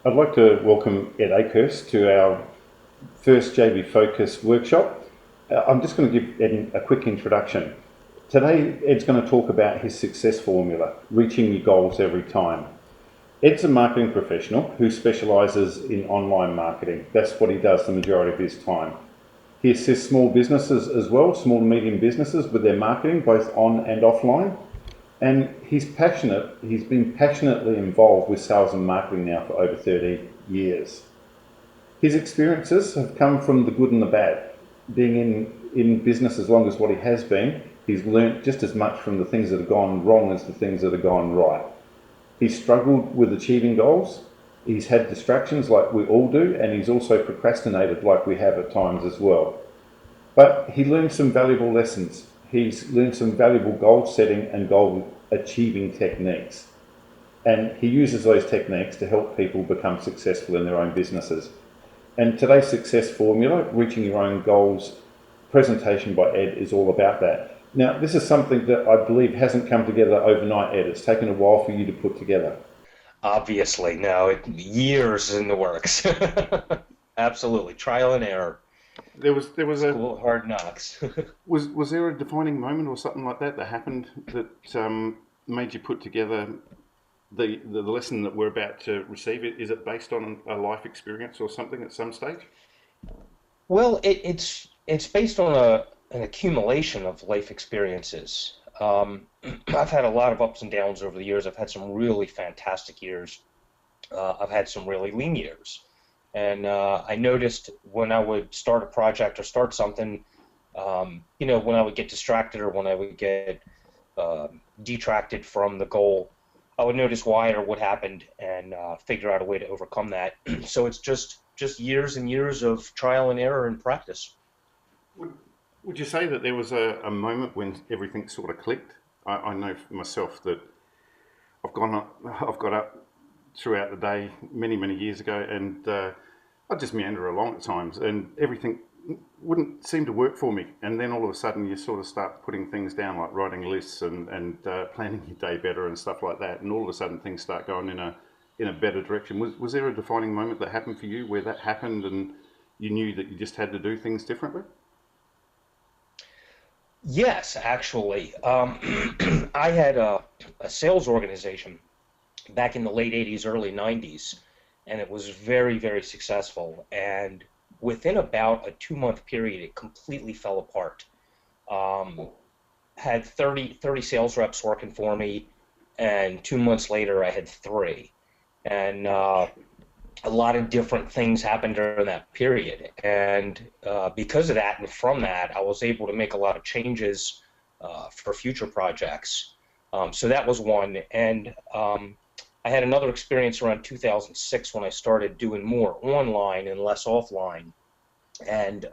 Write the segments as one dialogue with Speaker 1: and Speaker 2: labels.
Speaker 1: I'd like to welcome Ed Akehurst to our first JB Focus workshop. I'm just going to give Ed a quick introduction. Today, Ed's going to talk about his success formula, reaching your goals every time. Ed's a marketing professional who specialises in online marketing. That's what he does the majority of his time. He assists small businesses as well, small and medium businesses, with their marketing, both on and offline. And he's been passionately involved with sales and marketing now for over 30 years. His experiences have come from the good and the bad. Being in business as long as what he has been, he's learnt just as much from the things that have gone wrong as the things that have gone right. He's struggled with achieving goals. He's had distractions like we all do, and he's also procrastinated like we have at times as well. But he learned some valuable lessons. He's learned some valuable goal setting and goal achieving techniques. And he uses those techniques to help people become successful in their own businesses. And today's success formula, reaching your own goals, presentation by Ed, is all about that. Now, this is something that I believe hasn't come together overnight, Ed. It's taken a while for you to put together.
Speaker 2: Obviously, no, years in the works. Absolutely, trial and error.
Speaker 1: There was a
Speaker 2: School of hard knocks.
Speaker 1: was there a defining moment or something like that that happened that made you put together the lesson that we're about to receive? Is it based on a life experience or something at some stage?
Speaker 2: Well, it's based on an accumulation of life experiences. I've had a lot of ups and downs over the years. I've had some really fantastic years. I've had some really lean years. And I noticed when I would start a project or start something, when I would get distracted or when I would get detracted from the goal, I would notice why or what happened and figure out a way to overcome that. So it's just years and years of trial and error and practice.
Speaker 1: Would, would you say that there was a moment when everything sort of clicked? I know for myself that I've got up throughout the day many years ago, and I just meander along at times, and everything wouldn't seem to work for me. And then all of a sudden, you sort of start putting things down, like writing lists and planning your day better and stuff like that. And all of a sudden, things start going in a better direction. Was there a defining moment that happened for you where that happened, and you knew that you just had to do things differently?
Speaker 2: Yes, actually. I had a sales organization back in the late 80s, early 90s, and it was very successful. And within about a 2 month period, it completely fell apart. Um, had thirty sales reps working for me, and 2 months later, I had three. And a lot of different things happened during that period. And because of that, and from that, I was able to make a lot of changes for future projects. So that was one. And I had another experience around 2006 when I started doing more online and less offline. And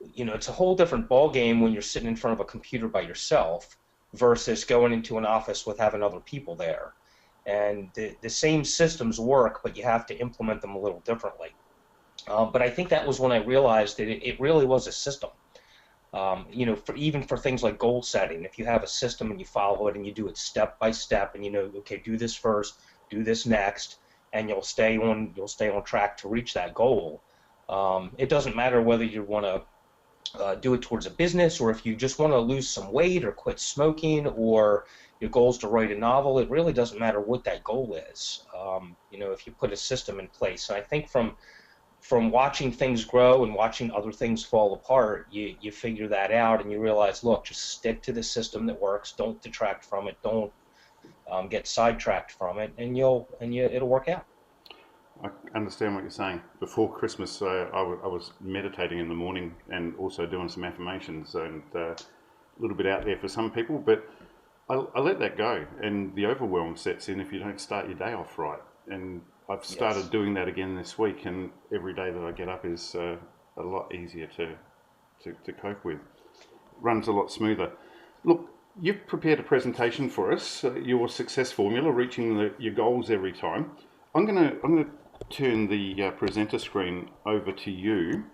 Speaker 2: it's a whole different ball game when you're sitting in front of a computer by yourself versus going into an office with having other people there. And the same systems work, but you have to implement them a little differently. But I think that was when I realized that it really was a system. Even for things like goal setting, if you have a system and you follow it and you do it step by step, and okay, do this first, do this next, and you'll stay on track to reach that goal. It doesn't matter whether you want to do it towards a business, or if you just want to lose some weight or quit smoking, or your goal is to write a novel. It really doesn't matter what that goal is. If you put a system in place. And I think from watching things grow and watching other things fall apart, you figure that out and you realize, look, just stick to the system that works. Don't detract from it. Don't get sidetracked from it, and it'll work out.
Speaker 1: I understand what you're saying. Before Christmas, I was meditating in the morning and also doing some affirmations, and a little bit out there for some people, but I let that go, and the overwhelm sets in if you don't start your day off right. And I've started
Speaker 2: Yes.
Speaker 1: doing that again this week, and every day that I get up is a lot easier to cope with. Runs a lot smoother. Look, you've prepared a presentation for us, your success formula, reaching your goals every time. I'm gonna turn the presenter screen over to you,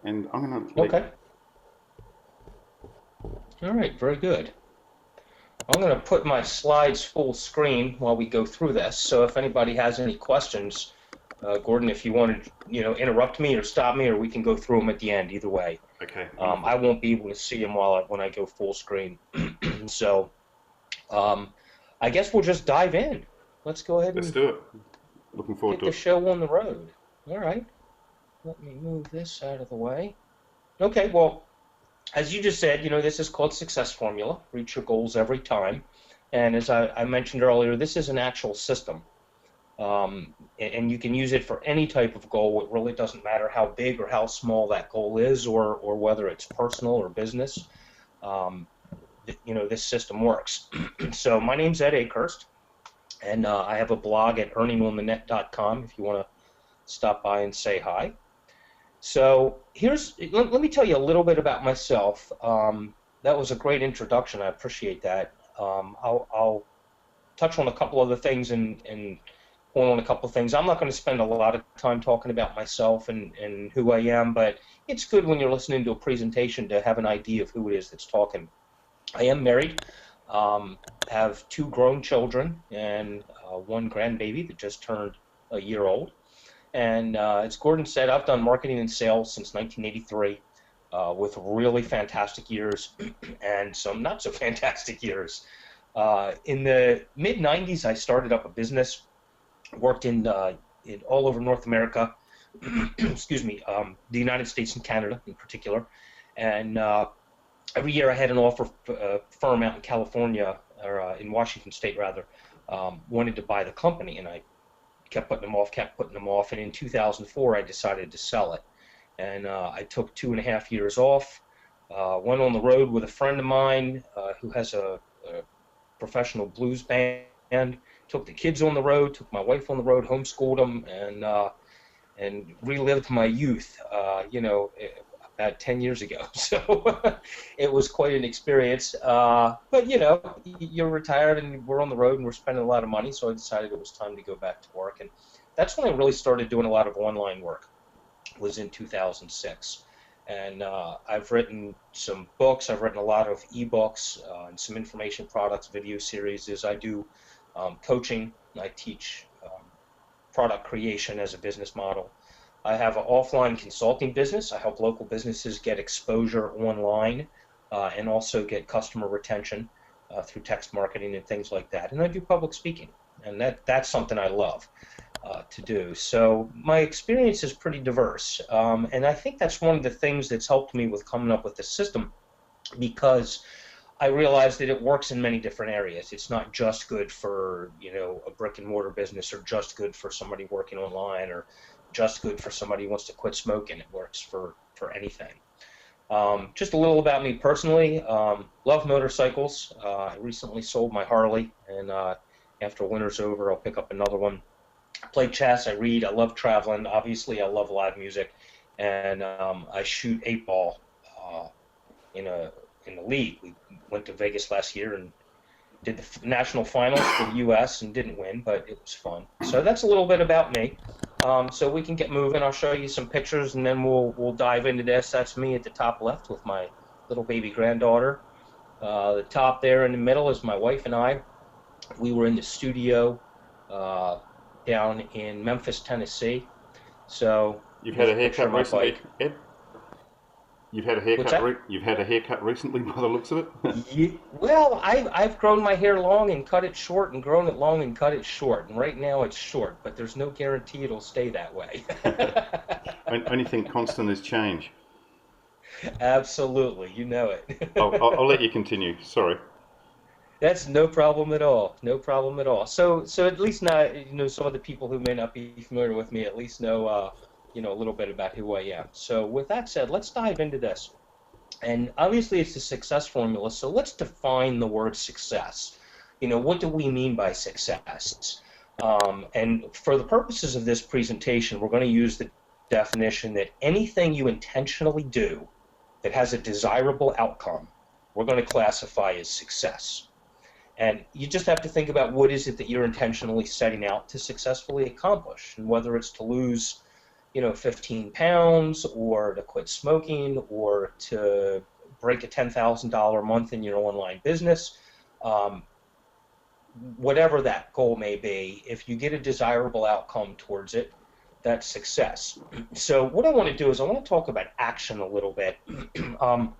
Speaker 1: and I'm gonna let.
Speaker 2: Okay. All right. Very good. I'm going to put my slides full screen while we go through this. So if anybody has any questions, Gordon, if you want to, interrupt me or stop me, or we can go through them at the end. Either way,
Speaker 1: Okay.
Speaker 2: I won't be able to see them when I go full screen. So, um, I guess we'll just dive in. Let's go ahead
Speaker 1: Let's
Speaker 2: and
Speaker 1: do it. Looking forward
Speaker 2: get
Speaker 1: to
Speaker 2: the
Speaker 1: it.
Speaker 2: show on the road. All right. Let me move this out of the way. Okay. Well, as you just said, this is called Success Formula. Reach your goals every time. And as I mentioned earlier, this is an actual system. And you can use it for any type of goal. It really doesn't matter how big or how small that goal is, or whether it's personal or business. Um, this system works. So my name's Ed Akehurst, and I have a blog at earningonthenet.com if you want to stop by and say hi. So let me tell you a little bit about myself. That was a great introduction. I appreciate that. I'll touch on a couple other things and point on a couple of things. I'm not going to spend a lot of time talking about myself and who I am, but it's good when you're listening to a presentation to have an idea of who it is that's talking. I am married, have 2 grown children, and one grandbaby that just turned a year old. And as Gordon said, I've done marketing and sales since 1983, with really fantastic years and some not so fantastic years. In the mid 90s, I started up a business, worked in all over North America, excuse me, the United States and Canada in particular. And every year I had an offer firm out in California, or in Washington State rather, wanted to buy the company, and I kept putting them off, and in 2004 I decided to sell it. And I took 2.5 years off, went on the road with a friend of mine who has a professional blues band, took the kids on the road, took my wife on the road, homeschooled them, and relived my youth, about 10 years ago. So it was quite an experience. But, you're retired and we're on the road and we're spending a lot of money, so I decided it was time to go back to work. And that's when I really started doing a lot of online work, was in 2006. And I've written some books. I've written a lot of ebooks and some information products, video series. I do coaching. I teach product creation as a business model. I have an offline consulting business. I help local businesses get exposure online and also get customer retention through text marketing and things like that. And I do public speaking, and that's something I love to do. So my experience is pretty diverse, and I think that's one of the things that's helped me with coming up with the system, because I realized that it works in many different areas. It's not just good for a brick and mortar business, or just good for somebody working online, or just good for somebody who wants to quit smoking. It works for anything. Just a little about me personally. Love motorcycles. I recently sold my Harley, and after winter's over, I'll pick up another one. I play chess. I read. I love traveling. Obviously, I love live music, and I shoot 8-ball in the league. We went to Vegas last year and did the national finals for the U.S. and didn't win, but it was fun. So that's a little bit about me. So we can get moving. I'll show you some pictures, and then we'll dive into this. That's me at the top left with my little baby granddaughter. The top there in the middle is my wife and I. We were in the studio down in Memphis, Tennessee. So
Speaker 1: You've had a haircut recently, Ed? You've had a haircut recently, by the looks of it.
Speaker 2: Well, I've grown my hair long and cut it short, and grown it long and cut it short, and right now it's short, but there's no guarantee it'll stay that way.
Speaker 1: Only thing constant is change.
Speaker 2: Absolutely, you know it.
Speaker 1: I'll let you continue. Sorry.
Speaker 2: That's no problem at all. No problem at all. So at least now, some of the people who may not be familiar with me at least know, a little bit about who I am. So with that said, let's dive into this. And obviously it's the success formula, so let's define the word success. What do we mean by success? And for the purposes of this presentation, we're going to use the definition that anything you intentionally do that has a desirable outcome, we're going to classify as success. And you just have to think about what is it that you're intentionally setting out to successfully accomplish, and whether it's to lose 15 pounds, or to quit smoking, or to break a $10,000 a month in your online business, whatever that goal may be, if you get a desirable outcome towards it, that's success. So what I want to do is I want to talk about action a little bit. um,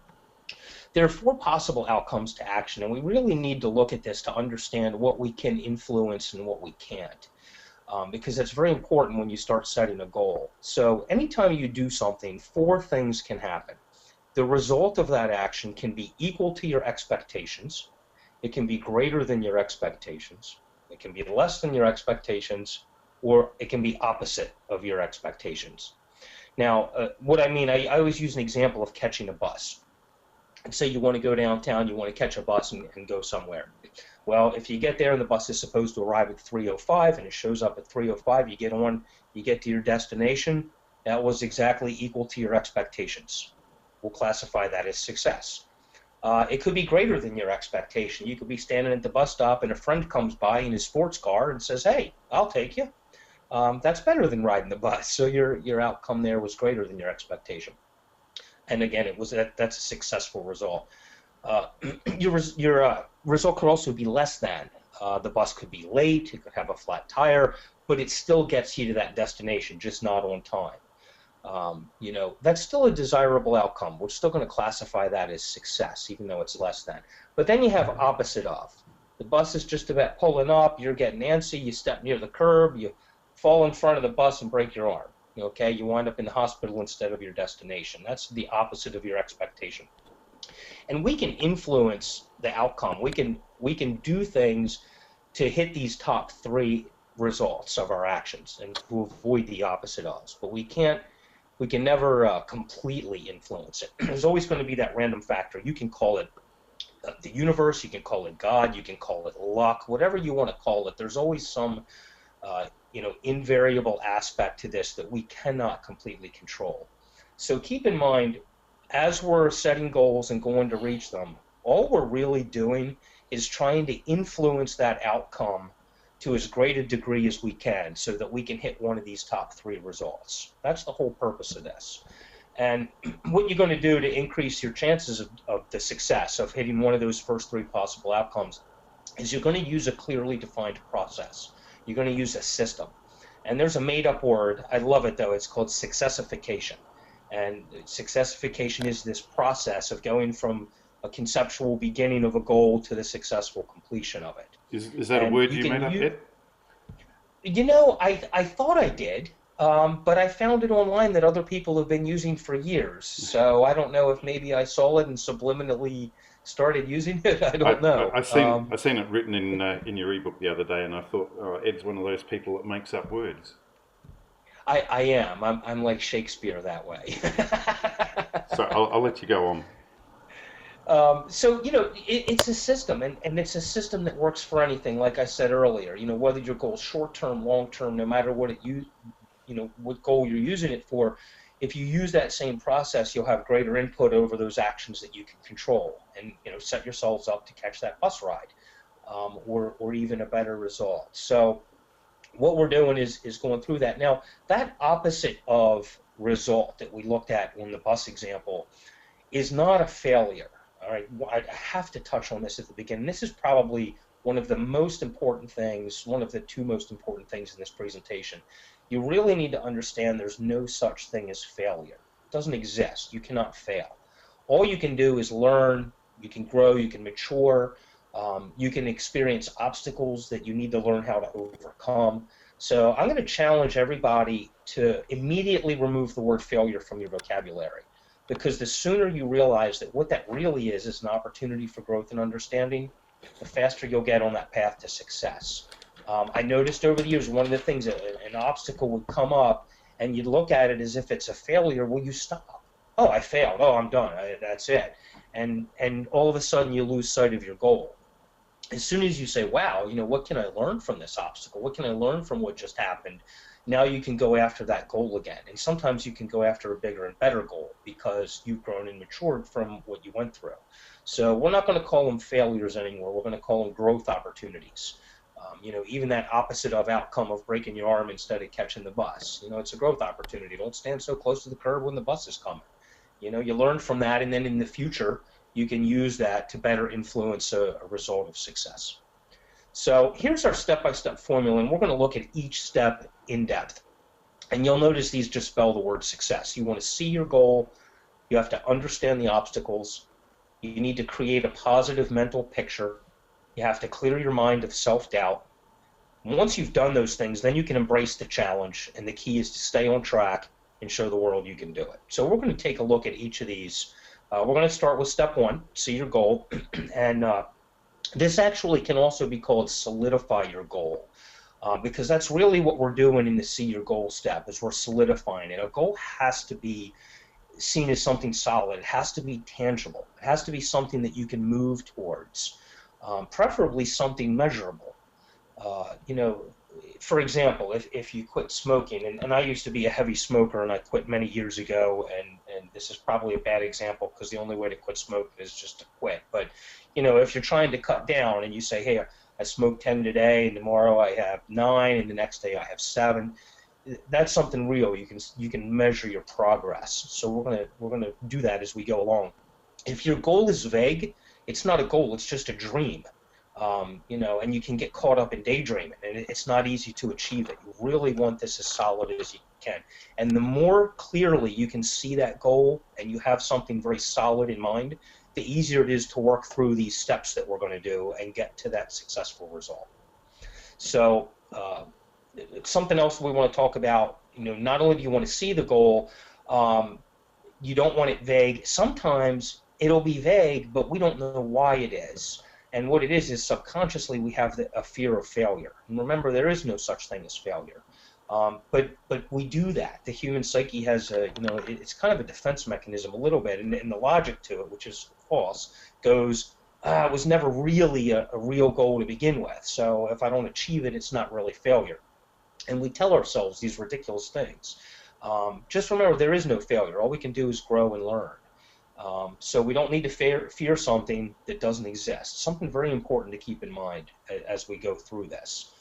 Speaker 2: there are four possible outcomes to action, and we really need to look at this to understand what we can influence and what we can't, because that's very important when you start setting a goal. So anytime you do something, four things can happen. The result of that action can be equal to your expectations, it can be greater than your expectations, it can be less than your expectations, or it can be opposite of your expectations. Now, what I mean, I always use an example of catching a bus. And say you want to go downtown, you want to catch a bus and go somewhere. Well, if you get there and the bus is supposed to arrive at 3:05 and it shows up at 3:05, you get on, you get to your destination, that was exactly equal to your expectations. We'll classify that as success. It could be greater than your expectation. You could be standing at the bus stop and a friend comes by in his sports car and says, "Hey, I'll take you." That's better than riding the bus. So your outcome there was greater than your expectation. And again, that's a successful result. Uh, your result could also be less than. The bus could be late, it could have a flat tire, but it still gets you to that destination, just not on time. That's still a desirable outcome. We're still going to classify that as success, even though it's less than. But then you have opposite of. The bus is just about pulling up, you're getting antsy, you step near the curb, you fall in front of the bus and break your arm. Okay, you wind up in the hospital instead of your destination. That's the opposite of your expectation. And we can influence the outcome. We can do things to hit these top three results of our actions and to avoid the opposite odds. But we can never completely influence it. There's always going to be that random factor. You can call it the universe, you can call it God, you can call it luck, whatever you want to call it. There's always some invariable aspect to this that we cannot completely control. So keep in mind, as we're setting goals and going to reach them, all we're really doing is trying to influence that outcome to as great a degree as we can so that we can hit one of these top three results. That's the whole purpose of this. And what you're going to do to increase your chances of the success of hitting one of those first three possible outcomes is you're going to use a clearly defined process. You're going to use a system. And there's a made-up word. I love it, though. It's called successification. And successification is this process of going from a conceptual beginning of a goal to the successful completion of it.
Speaker 1: Is that a word you made up, Ed?
Speaker 2: I thought I did, but I found it online that other people have been using for years. So I don't know if maybe I saw it and subliminally started using it. I don't know.
Speaker 1: I seen it written in your ebook the other day, and I thought, oh, Ed's one of those people that makes up words.
Speaker 2: I am. I'm like Shakespeare that way.
Speaker 1: So I'll let you go on.
Speaker 2: It's a system, and it's a system that works for anything. Like I said earlier, whether your goal is short-term, long-term, no matter what what goal you're using it for, if you use that same process, you'll have greater input over those actions that you can control, and set yourselves up to catch that bus ride, or even a better result. So what we're doing is going through that. Now, that opposite of result that we looked at in the bus example is not a failure. All right, I have to touch on this at the beginning. This is probably one of the most important things, one of the two most important things in this presentation. You really need to understand there's no such thing as failure. It doesn't exist. You cannot fail. All you can do is learn, you can grow, you can mature, you can experience obstacles that you need to learn how to overcome. So I'm going to challenge everybody to immediately remove the word failure from your vocabulary, because the sooner you realize that what that really is an opportunity for growth and understanding, the faster you'll get on that path to success. I noticed over the years, one of the things, an obstacle would come up, and you'd look at it as if it's a failure. Well, you stop. Oh, I failed. Oh, I'm done. That's it. And all of a sudden, you lose sight of your goal. As soon as you say, wow, what can I learn from this obstacle? What can I learn from what just happened? Now you can go after that goal again. And sometimes you can go after a bigger and better goal because you've grown and matured from what you went through. So we're not going to call them failures anymore. We're going to call them growth opportunities. Even that opposite of outcome of breaking your arm instead of catching the bus. It's a growth opportunity. Don't stand so close to the curb when the bus is coming. You learn from that, and then in the future, you can use that to better influence a result of success. So here's our step-by-step formula, and we're going to look at each step in depth. And you'll notice these just spell the word success. You want to see your goal. You have to understand the obstacles. You need to create a positive mental picture. You have to clear your mind of self-doubt. Once you've done those things, then you can embrace the challenge, and the key is to stay on track and show the world you can do it. So we're going to take a look at each of these. We're going to start with step one, see your goal, and this actually can also be called solidify your goal, because that's really what we're doing in the see your goal step, is we're solidifying it. A goal has to be seen as something solid. It has to be tangible. It has to be something that you can move towards, preferably something measurable. You know, for example, if you quit smoking, and I used to be a heavy smoker and I quit many years ago, and this is probably a bad example because the only way to quit smoking is just to quit. But, you know, if you're trying to cut down and you say, hey, I smoked 10 today and tomorrow I have 9 and the next day I have 7, that's something real. You can measure your progress. So we're gonna do that as we go along. If your goal is vague, it's not a goal, it's just a dream. You know, and you can get caught up in daydreaming, and it's not easy to achieve it. You really want this as solid as you can. And the more clearly you can see that goal and you have something very solid in mind, the easier it is to work through these steps that we're going to do and get to that successful result. So, something else we want to talk about, you know, not only do you want to see the goal, um, you don't want it vague. Sometimes it'll be vague, but we don't know why it is. And what it is subconsciously we have a fear of failure. And remember, there is no such thing as failure. But we do that. The human psyche has a, you know, it's kind of a defense mechanism a little bit, and the logic to it, which is false, goes, it was never really a real goal to begin with. So if I don't achieve it, it's not really failure. And we tell ourselves these ridiculous things. Just remember, there is no failure. All we can do is grow and learn. So we don't need to fear something that doesn't exist. Something very important to keep in mind as we go through this.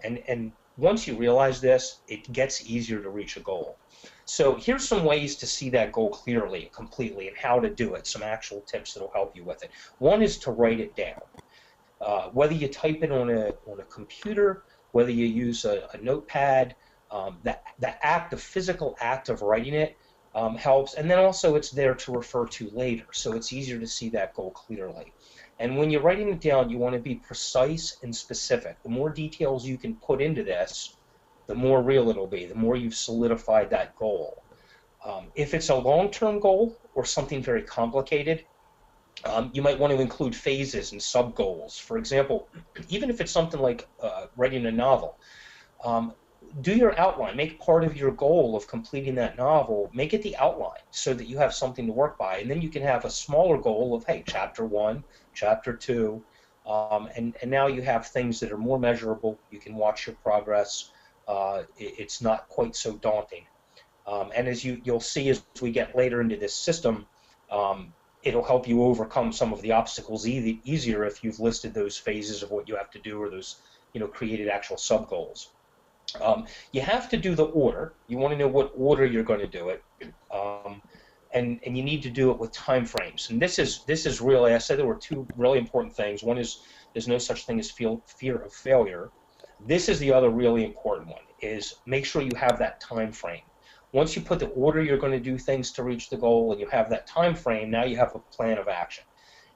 Speaker 2: And once you realize this, it gets easier to reach a goal. So here's some ways to see that goal clearly, completely, and how to do it. Some actual tips that will help you with it. One is to write it down. Whether you type it on a computer, whether you use a notepad, the physical act of writing it helps, and then also it's there to refer to later, so it's easier to see that goal clearly. And when you're writing it down, you want to be precise and specific. The more details you can put into this, the more real it'll be, the more you've solidified that goal. If it's a long-term goal or something very complicated, you might want to include phases and sub-goals. For example, even if it's something like writing a novel, do your outline. Make part of your goal of completing that novel, make it the outline so that you have something to work by. And then you can have a smaller goal of, hey, chapter 1, chapter 2, and now you have things that are more measurable. You can watch your progress. It's not quite so daunting. And as you'll see as we get later into this system, it'll help you overcome some of the obstacles easier if you've listed those phases of what you have to do, or those, you know, created actual sub-goals. You have to do the order. You want to know what order you're going to do it, and you need to do it with time frames. And this is really, I said there were two really important things. One is there's no such thing as fear of failure. This is the other really important one, is make sure you have that time frame. Once you put the order you're going to do things to reach the goal, and you have that time frame, now you have a plan of action.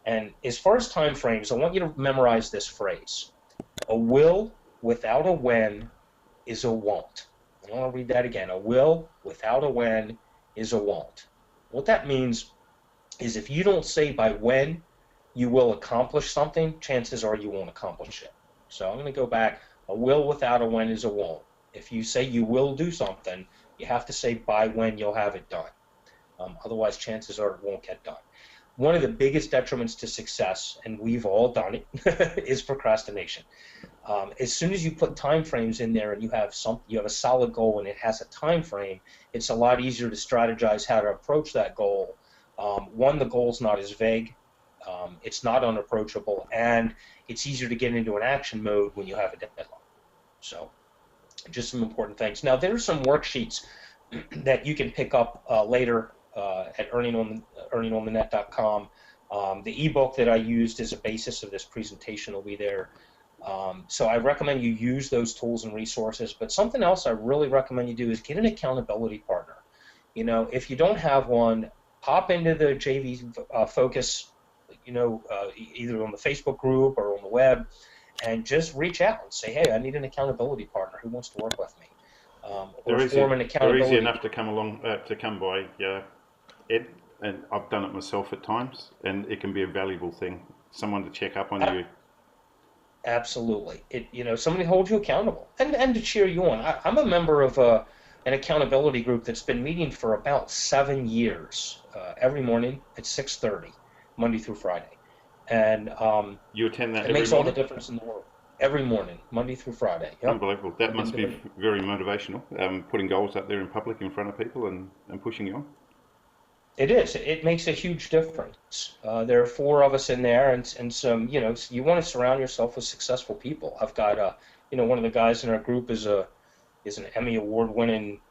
Speaker 2: And as far as time frames, I want you to memorize this phrase: a will without a when is a won't. I want to read that again. A will without a when is a won't. What that means is if you don't say by when you will accomplish something, chances are you won't accomplish it. So I'm going to go back. A will without a when is a won't. If you say you will do something, you have to say by when you'll have it done. Otherwise, chances are it won't get done. One of the biggest detriments to success, and we've all done it, is procrastination. As soon as you put time frames in there and you have a solid goal and it has a time frame, it's a lot easier to strategize how to approach that goal. One, the goal's not as vague, it's not unapproachable, and it's easier to get into an action mode when you have a deadline. So, just some important things. Now, there's some worksheets that you can pick up later at earningonthenet.com. The ebook that I used as a basis of this presentation will be there. So I recommend you use those tools and resources. But something else I really recommend you do is get an accountability partner. If you don't have one, pop into the JV Focus, either on the Facebook group or on the web, and just reach out and say, hey, I need an accountability partner. Who wants to work with me? Or form an
Speaker 1: they're easy
Speaker 2: accountability
Speaker 1: enough to come along, to come by, Ed, and I've done it myself at times, and it can be a valuable thing. Someone to check up on
Speaker 2: group.
Speaker 1: you.
Speaker 2: Absolutely. Somebody holds you accountable and to cheer you on. I'm a member of an accountability group that's been meeting for about 7 years, every morning at 6:30, Monday through Friday. And
Speaker 1: You attend that
Speaker 2: it
Speaker 1: every
Speaker 2: makes all the
Speaker 1: morning?
Speaker 2: difference in the world. Every morning, Monday through Friday. Yep.
Speaker 1: Unbelievable. That
Speaker 2: I've been
Speaker 1: must be
Speaker 2: doing it.
Speaker 1: very motivational, putting goals up there in public in front of people and pushing you on.
Speaker 2: It is. It makes a huge difference. There are four of us in there, and some. You want to surround yourself with successful people. I've got one of the guys in our group is an Emmy award-winning.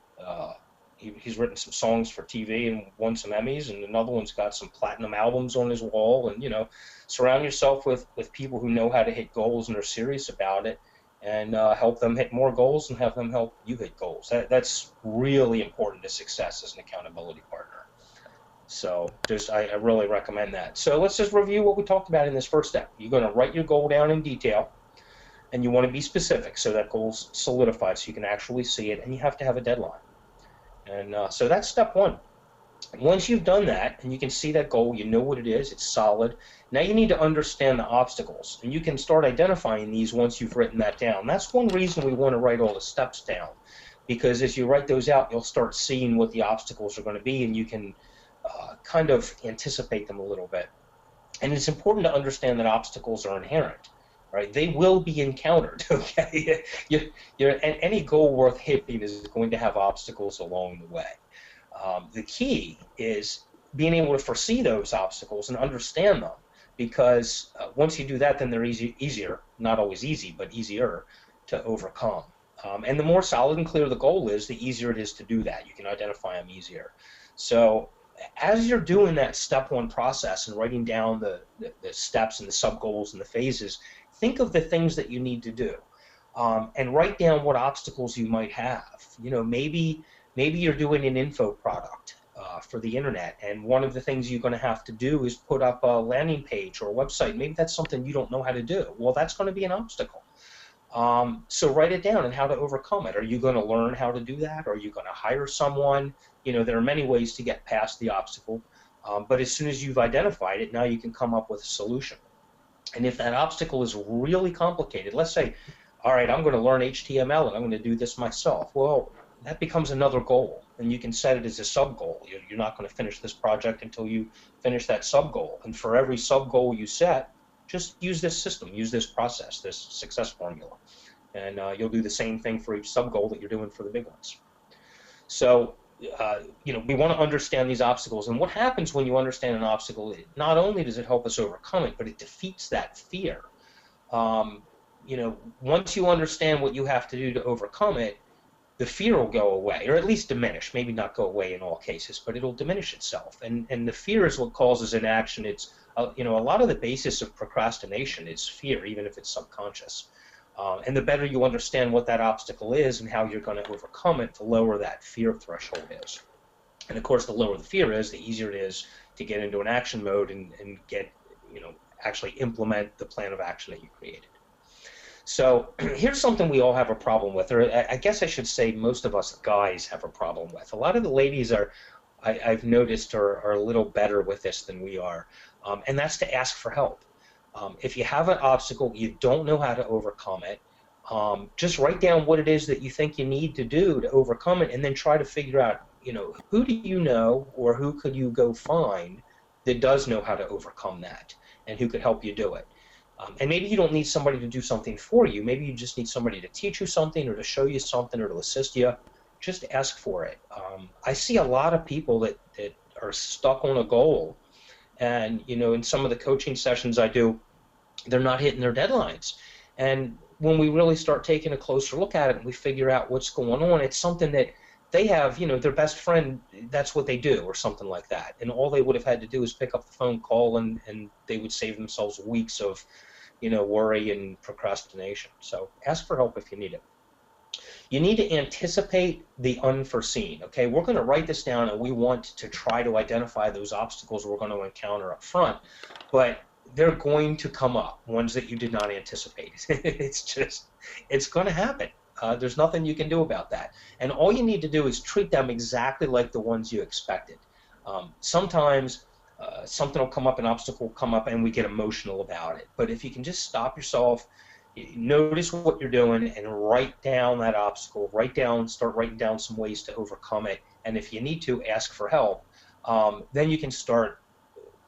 Speaker 2: He's written some songs for TV and won some Emmys, and another one's got some platinum albums on his wall. And surround yourself with people who know how to hit goals and are serious about it, and help them hit more goals and have them help you hit goals. That's really important to success as an accountability partner. So I really recommend that. So let's just review what we talked about in this first step. You're going to write your goal down in detail, and you want to be specific so that goal's solidified so you can actually see it, and you have to have a deadline. And so that's step one. Once you've done that and you can see that goal, you know what it is, it's solid. Now you need to understand the obstacles, and you can start identifying these once you've written that down. That's one reason we want to write all the steps down, because as you write those out, you'll start seeing what the obstacles are going to be, and you can kind of anticipate them a little bit. And it's important to understand that obstacles are inherent, right? They will be encountered, okay? And any goal worth hitting is going to have obstacles along the way. The key is being able to foresee those obstacles and understand them, because once you do that, then they're easier, not always easy, but easier to overcome. And the more solid and clear the goal is, the easier it is to do that. You can identify them easier. So as you're doing that step one process and writing down the steps and the sub-goals and the phases, think of the things that you need to do, and write down what obstacles you might have. Maybe you're doing an info product for the internet, and one of the things you're going to have to do is put up a landing page or a website. Maybe that's something you don't know how to do. Well, that's going to be an obstacle. So write it down and how to overcome it. Are you going to learn how to do that? Are you going to hire someone? There are many ways to get past the obstacle, but as soon as you've identified it, now you can come up with a solution. And if that obstacle is really complicated, let's say, all right, I'm going to learn HTML and I'm going to do this myself. Well, that becomes another goal, and you can set it as a sub-goal. You're not going to finish this project until you finish that sub-goal. And for every sub-goal you set, just use this system, use this process, this success formula. And you'll do the same thing for each sub-goal that you're doing for the big ones. So, we want to understand these obstacles. And what happens when you understand an obstacle, not only does it help us overcome it, but it defeats that fear. Once you understand what you have to do to overcome it, the fear will go away, or at least diminish. Maybe not go away in all cases, but it'll diminish itself. And the fear is what causes inaction. It's a lot of the basis of procrastination is fear, even if it's subconscious. And the better you understand what that obstacle is and how you're going to overcome it, the lower that fear threshold is. And of course, the lower the fear is, the easier it is to get into an action mode and get, actually implement the plan of action that you created. So here's something we all have a problem with, or I guess I should say most of us guys have a problem with. A lot of the ladies I've noticed are a little better with this than we are, and that's to ask for help. If you have an obstacle, you don't know how to overcome it, just write down what it is that you think you need to do to overcome it, and then try to figure out, who do you know or who could you go find that does know how to overcome that and who could help you do it. And maybe you don't need somebody to do something for you. Maybe you just need somebody to teach you something or to show you something or to assist you. Just ask for it. I see a lot of people that are stuck on a goal, and in some of the coaching sessions I do, they're not hitting their deadlines. And when we really start taking a closer look at it and we figure out what's going on, it's something that they have, their best friend, that's what they do, or something like that. And all they would have had to do is pick up the phone, call, and they would save themselves weeks of worry and procrastination. So ask for help if you need it. You need to anticipate the unforeseen. Okay, we're going to write this down, and we want to try to identify those obstacles we're going to encounter up front, but they're going to come up, ones that you did not anticipate. It's going to happen. There's nothing you can do about that. And all you need to do is treat them exactly like the ones you expected. Sometimes something will come up, an obstacle will come up, and we get emotional about it. But if you can just stop yourself, notice what you're doing, and write down that obstacle, start writing down some ways to overcome it, and if you need to, ask for help, then you can start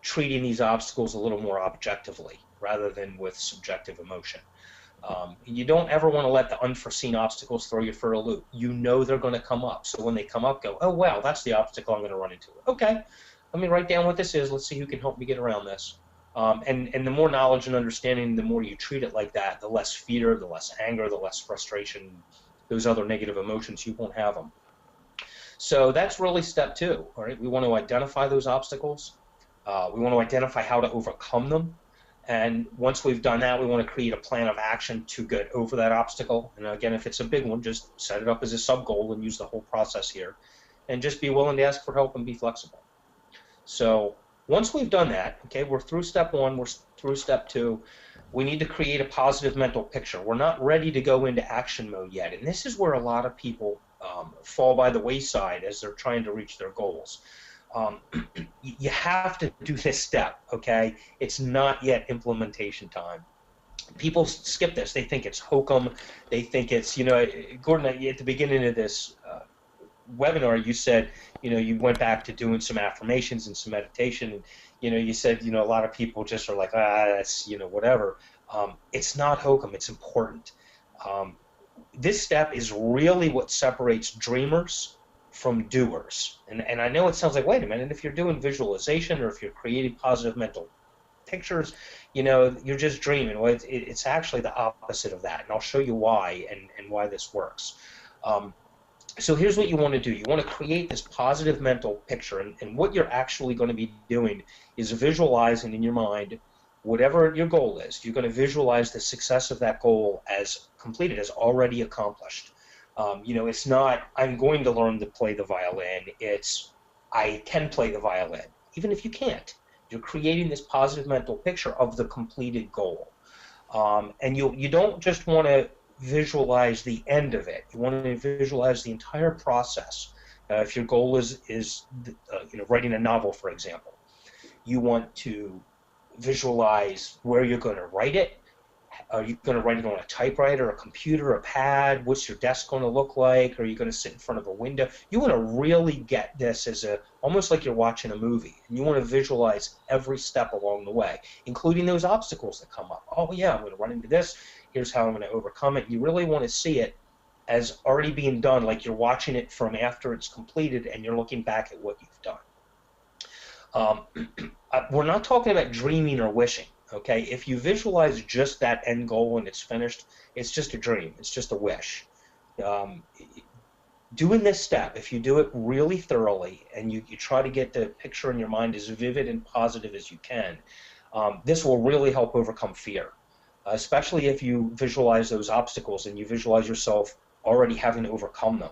Speaker 2: treating these obstacles a little more objectively rather than with subjective emotion. You don't ever want to let the unforeseen obstacles throw you for a loop. You know they're going to come up, so when they come up, go, oh wow, that's the obstacle I'm going to run into. Okay, let me write down what this is. Let's see who can help me get around this. And the more knowledge and understanding, the more you treat it like that, the less fear, the less anger, the less frustration, those other negative emotions, you won't have them. So that's really step 2. All right, we want to identify those obstacles. We want to identify how to overcome them. And once we've done that, we want to create a plan of action to get over that obstacle. And again, if it's a big one, just set it up as a sub-goal and use the whole process here. And just be willing to ask for help and be flexible. So once we've done that, okay, we're through step 1, we're through step 2, we need to create a positive mental picture. We're not ready to go into action mode yet, and this is where a lot of people fall by the wayside as they're trying to reach their goals. You have to do this step, okay? It's not yet implementation time. People skip this. They think it's hokum. They think it's, Gordon, at the beginning of this webinar, you said, you went back to doing some affirmations and some meditation, and, you said, a lot of people just are like, that's, whatever. It's not hokum. It's important. This step is really what separates dreamers from doers. And I know it sounds like, wait a minute, if you're doing visualization or if you're creating positive mental pictures, you're just dreaming. Well, it's actually the opposite of that, and I'll show you why and why this works. So here's what you want to do. You want to create this positive mental picture, and what you're actually going to be doing is visualizing in your mind whatever your goal is. You're going to visualize the success of that goal as completed, as already accomplished. It's not, I'm going to learn to play the violin. It's, I can play the violin. Even if you can't, you're creating this positive mental picture of the completed goal. And you don't just want to visualize the end of it. You want to visualize the entire process. If your goal is writing a novel, for example, you want to visualize where you're going to write it. Are you going to write it on a typewriter, a computer, a pad? What's your desk going to look like? Are you going to sit in front of a window? You want to really get this as almost like you're watching a movie. And you want to visualize every step along the way, including those obstacles that come up. Oh yeah, I'm going to run into this. Here's how I'm going to overcome it. You really want to see it as already being done, like you're watching it from after it's completed and you're looking back at what you've done. We're not talking about dreaming or wishing. Okay, if you visualize just that end goal and it's finished, it's just a dream. It's just a wish. Doing this step, if you do it really thoroughly and you try to get the picture in your mind as vivid and positive as you can, this will really help overcome fear, especially if you visualize those obstacles and you visualize yourself already having to overcome them.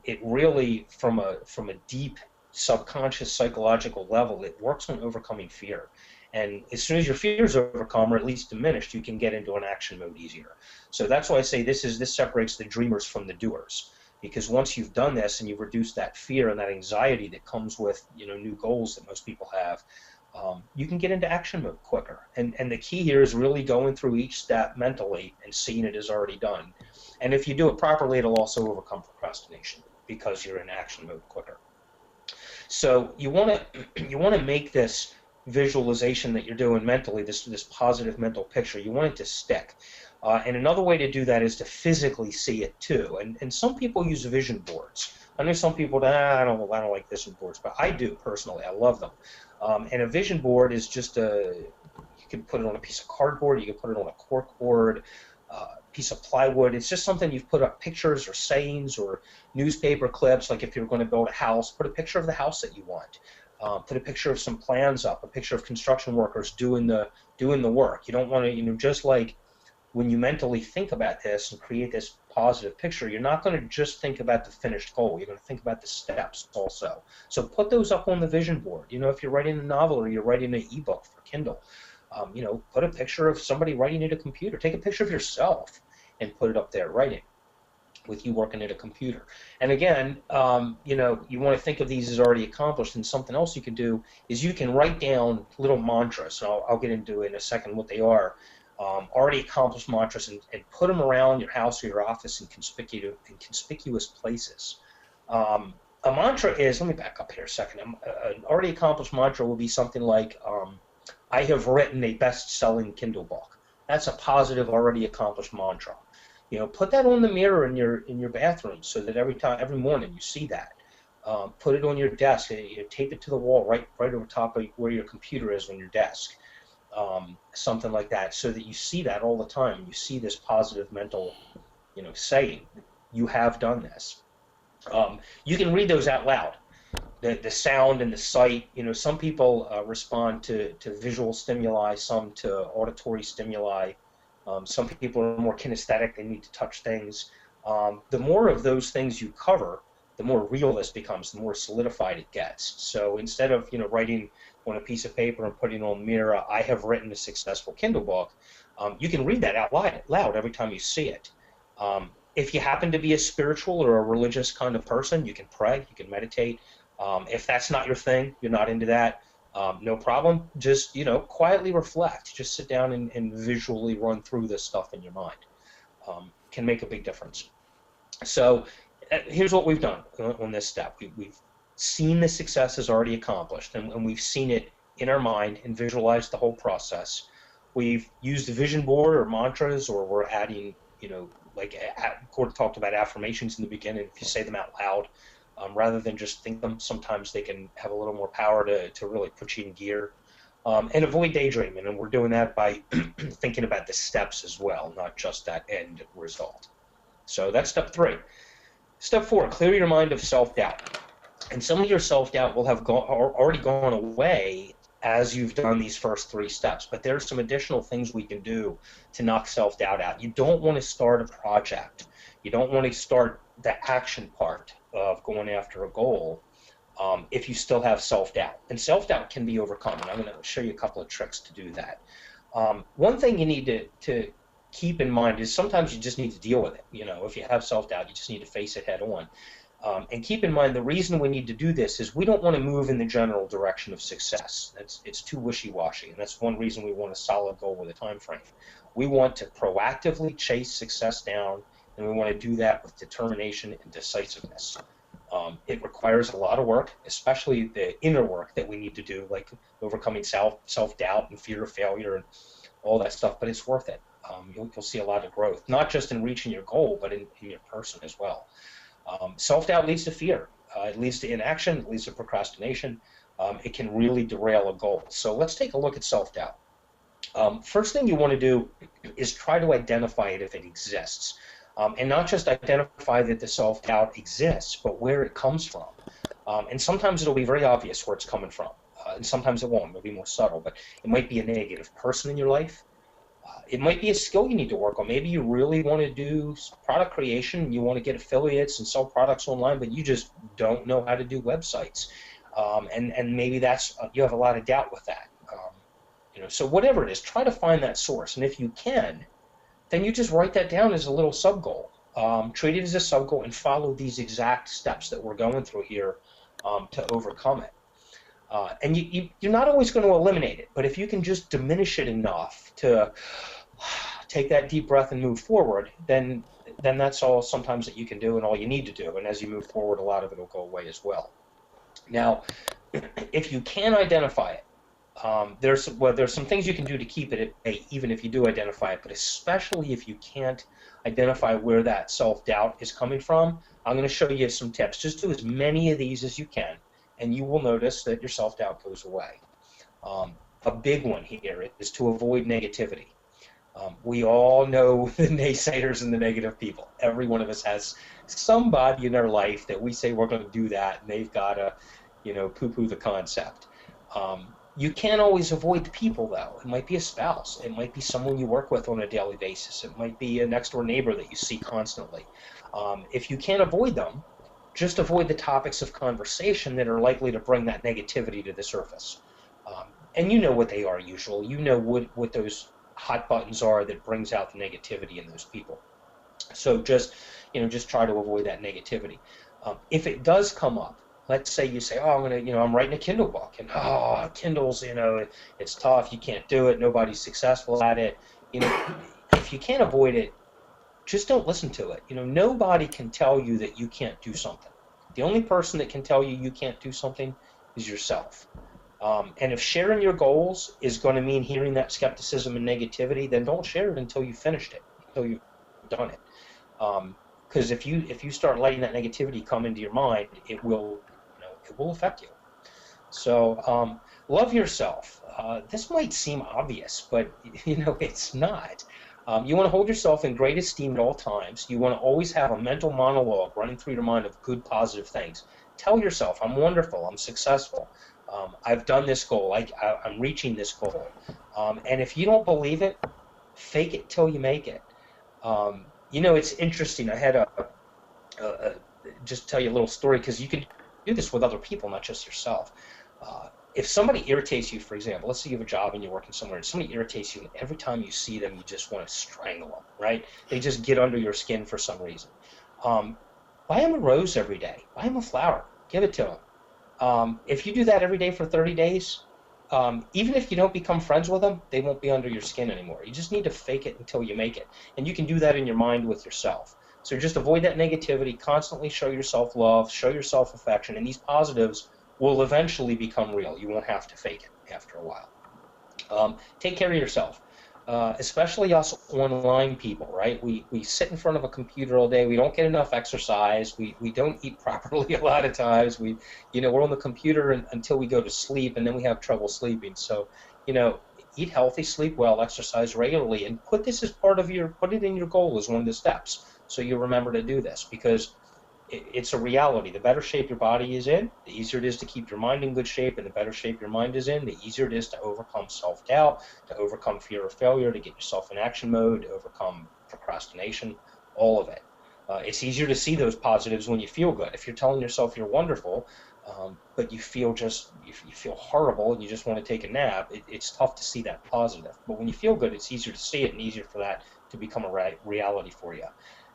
Speaker 2: It really, from a deep subconscious psychological level, it works on overcoming fear. And as soon as your fear is overcome, or at least diminished, you can get into an action mode easier. So that's why I say this separates the dreamers from the doers. Because once you've done this and you've reduced that fear and that anxiety that comes with new goals that most people have, you can get into action mode quicker. And the key here is really going through each step mentally and seeing it as already done. And if you do it properly, it'll also overcome procrastination because you're in action mode quicker. So you want to make this visualization that you're doing mentally, this positive mental picture, you want it to stick. And another way to do that is to physically see it too. And some people use vision boards. I know some people I don't like vision boards, but I do personally. I love them. And a vision board is just you can put it on a piece of cardboard, you can put it on a cork board, piece of plywood. It's just something you've put up pictures or sayings or newspaper clips. Like if you're going to build a house, put a picture of the house that you want. Put a picture of some plans up, a picture of construction workers doing the work. You don't want to, just like when you mentally think about this and create this positive picture, you're not going to just think about the finished goal. You're going to think about the steps also. So put those up on the vision board. If you're writing a novel or you're writing an ebook for Kindle, put a picture of somebody writing at a computer. Take a picture of yourself and put it up there writing, with you working at a computer. And again, you want to think of these as already accomplished, and something else you can do is you can write down little mantras. So I'll get into in a second what they are. Already accomplished mantras, and put them around your house or your office in conspicuous places. A mantra is, let me back up here a second. An already accomplished mantra will be something like, I have written a best-selling Kindle book. That's a positive, already accomplished mantra. Put that on the mirror in your bathroom so that every morning you see that. Put it on your desk. Tape it to the wall right over top of where your computer is on your desk. Something like that, so that you see that all the time. You see this positive mental, saying, you have done this. You can read those out loud. The sound and the sight. Some people respond to visual stimuli, some to auditory stimuli. Some people are more kinesthetic, they need to touch things. The more of those things you cover, the more real this becomes, the more solidified it gets. So instead of writing on a piece of paper and putting on the mirror, I have written a successful Kindle book, you can read that out loud every time you see it. If you happen to be a spiritual or a religious kind of person, you can pray, you can meditate. If that's not your thing, you're not into that, no problem. Just, quietly reflect. Just sit down and visually run through this stuff in your mind. Can make a big difference. So here's what we've done on this step. We've seen the successes already accomplished, and we've seen it in our mind and visualized the whole process. We've used a vision board or mantras, or we're adding, like Gordon talked about affirmations in the beginning. If you say them out loud, rather than just think them, sometimes they can have a little more power to really put you in gear. And avoid daydreaming, and we're doing that by thinking about the steps as well, not just that end result. So that's step 3. Step 4, clear your mind of self-doubt. And some of your self-doubt will have already gone away as you've done these first 3 steps, but there's some additional things we can do to knock self-doubt out. You don't want to start a project. You don't want to start the action part of going after a goal if you still have self-doubt. And self-doubt can be overcome, and I'm going to show you a couple of tricks to do that. One thing you need to keep in mind is sometimes you just need to deal with it. If you have self-doubt, you just need to face it head on. And keep in mind, the reason we need to do this is we don't want to move in the general direction of success. It's too wishy-washy, and that's one reason we want a solid goal with a time frame. We want to proactively chase success down, and we want to do that with determination and decisiveness. It requires a lot of work, especially the inner work that we need to do, like overcoming self-doubt and fear of failure and all that stuff, but it's worth it. You'll see a lot of growth, not just in reaching your goal, but in your person as well. Self-doubt leads to fear. It leads to inaction. It leads to procrastination. It can really derail a goal. So let's take a look at self-doubt. First thing you want to do is try to identify it if it exists. And not just identify that the self-doubt exists, but where it comes from. And sometimes it'll be very obvious where it's coming from. And sometimes it won't. It'll be more subtle. But it might be a negative person in your life. It might be a skill you need to work on. Maybe you really want to do product creation. You want to get affiliates and sell products online, but you just don't know how to do websites. And maybe you have a lot of doubt with that. So whatever it is, try to find that source. And if you can, then you just write that down as a little sub-goal. Treat it as a sub-goal and follow these exact steps that we're going through here to overcome it. And you're not always going to eliminate it, but if you can just diminish it enough to take that deep breath and move forward, then that's all sometimes that you can do and all you need to do. And as you move forward, a lot of it will go away as well. Now, if you can identify it, there's some things you can do to keep it at bay, even if you do identify it, but especially if you can't identify where that self-doubt is coming from, I'm going to show you some tips. Just do as many of these as you can, and you will notice that your self-doubt goes away. A big one here is to avoid negativity. We all know the naysayers and the negative people. Every one of us has somebody in their life that we say we're going to do that, and they've got a poo-poo the concept. You can't always avoid people, though. It might be a spouse. It might be someone you work with on a daily basis. It might be a next-door neighbor that you see constantly. If you can't avoid them, just avoid the topics of conversation that are likely to bring that negativity to the surface. And you know what they are usually. You know what those hot buttons are that brings out the negativity in those people. So just try to avoid that negativity. If it does come up, let's say you say, oh, I'm writing a Kindle book, and Kindle's, it's tough, you can't do it, nobody's successful at it. If you can't avoid it, just don't listen to it. Nobody can tell you that you can't do something. The only person that can tell you can't do something is yourself. And if sharing your goals is going to mean hearing that skepticism and negativity, then don't share it until you've finished it, until you've done it. Because if you start letting that negativity come into your mind, it will affect you. So love yourself. This might seem obvious, but it's not. You want to hold yourself in great esteem at all times. You want to always have a mental monologue running through your mind of good, positive things. Tell yourself, I'm wonderful, I'm successful, I've done this goal, I'm reaching this goal. And if you don't believe it, fake it till you make it. It's interesting. I had just tell you a little story, because you can do this with other people, not just yourself. If somebody irritates you, for example, let's say you have a job and you're working somewhere, and somebody irritates you, and every time you see them, you just want to strangle them, right? They just get under your skin for some reason. Buy them a rose every day. Buy them a flower. Give it to them. If you do that every day for 30 days, even if you don't become friends with them, they won't be under your skin anymore. You just need to fake it until you make it. And you can do that in your mind with yourself. So just avoid that negativity, constantly show yourself love, show yourself affection, and these positives will eventually become real. You won't have to fake it after a while. Take care of yourself, especially us online people, right? We sit in front of a computer all day. We don't get enough exercise. We don't eat properly a lot of times. We're on the computer until we go to sleep, and then we have trouble sleeping. So, eat healthy, sleep well, exercise regularly, and put it in your goal as one of the steps, so you remember to do this, because it's a reality. The better shape your body is in, the easier it is to keep your mind in good shape, and the better shape your mind is in, the easier it is to overcome self-doubt, to overcome fear of failure, to get yourself in action mode, to overcome procrastination, all of it. It's easier to see those positives when you feel good. If you're telling yourself you're wonderful, but you feel horrible and you just want to take a nap, it's tough to see that positive. But when you feel good, it's easier to see it and easier for that to become a reality for you.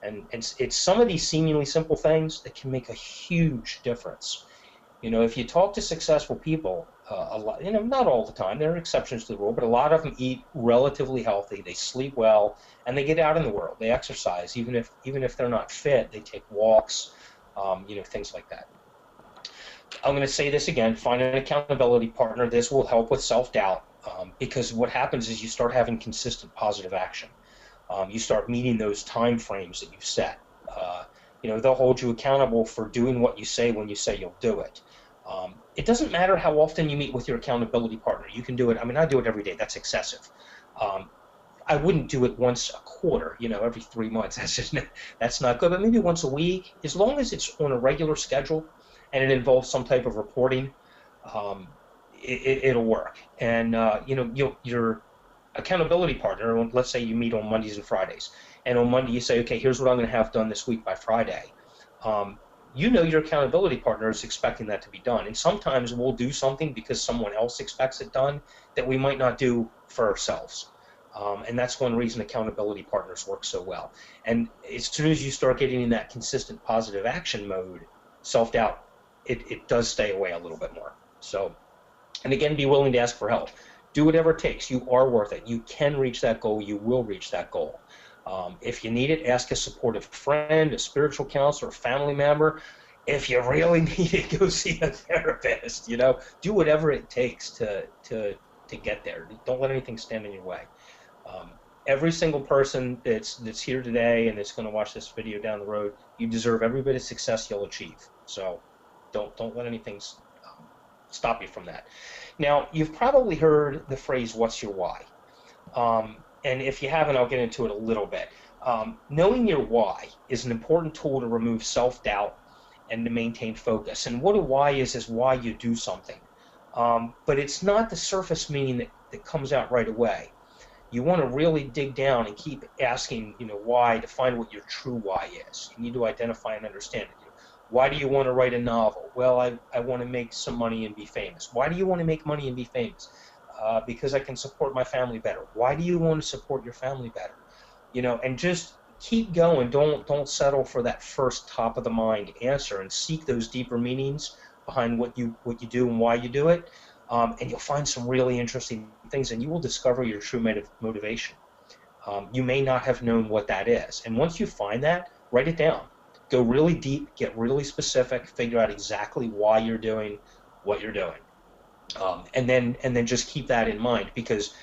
Speaker 2: And it's some of these seemingly simple things that can make a huge difference. If you talk to successful people, a lot, not all the time, there are exceptions to the rule, but a lot of them eat relatively healthy, they sleep well, and they get out in the world, they exercise, even if they're not fit, they take walks, things like that. I'm going to say this again, find an accountability partner. This will help with self-doubt, because what happens is you start having consistent positive action. You start meeting those time frames that you've set. They'll hold you accountable for doing what you say when you say you'll do it. It doesn't matter how often you meet with your accountability partner. You can do it. I do it every day. That's excessive. I wouldn't do it once a quarter, every 3 months. That's not good. But maybe once a week, as long as it's on a regular schedule and it involves some type of reporting, it'll work. And your accountability partner, let's say you meet on Mondays and Fridays, and on Monday you say, okay, here's what I'm going to have done this week by Friday. Your accountability partner is expecting that to be done, and sometimes we'll do something because someone else expects it done that we might not do for ourselves. And that's one reason accountability partners work so well. And as soon as you start getting in that consistent positive action mode, self-doubt, it does stay away a little bit more. So, and again, be willing to ask for help. Do whatever it takes. You are worth it. You can reach that goal. You will reach that goal. If you need it, ask a supportive friend, a spiritual counselor, a family member. If you really need it, go see a therapist. Do whatever it takes to get there. Don't let anything stand in your way. Every single person that's here today and that's going to watch this video down the road, you deserve every bit of success you'll achieve. So don't let anything stop you from that. Now, you've probably heard the phrase, what's your why? And if you haven't, I'll get into it a little bit. Knowing your why is an important tool to remove self-doubt and to maintain focus. And what a why is why you do something. But it's not the surface meaning that comes out right away. You want to really dig down and keep asking, why, to find what your true why is. You need to identify and understand it. Why do you want to write a novel? Well, I want to make some money and be famous. Why do you want to make money and be famous? Because I can support my family better. Why do you want to support your family better? And just keep going. Don't settle for that first top of the mind answer, and seek those deeper meanings behind what you do and why you do it. And you'll find some really interesting things, and you will discover your true motivation. You may not have known what that is, and once you find that, write it down. Go really deep, get really specific, figure out exactly why you're doing what you're doing, and then just keep that in mind, because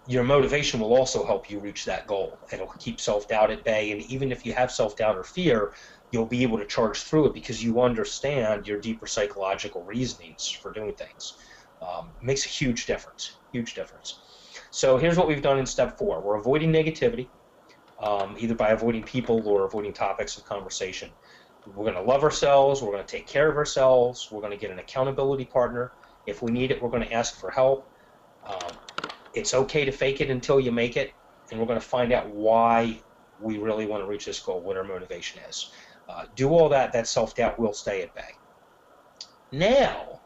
Speaker 2: your motivation will also help you reach that goal. It'll keep self-doubt at bay, and even if you have self-doubt or fear, you'll be able to charge through it because you understand your deeper psychological reasonings for doing things. It makes a huge difference, huge difference. So here's what we've done in step 4. We're avoiding negativity, either by avoiding people or avoiding topics of conversation. We're going to love ourselves. We're going to take care of ourselves. We're going to get an accountability partner. If we need it, we're going to ask for help. It's okay to fake it until you make it, and we're going to find out why we really want to reach this goal, what our motivation is. Do all that, that self-doubt will stay at bay. Now,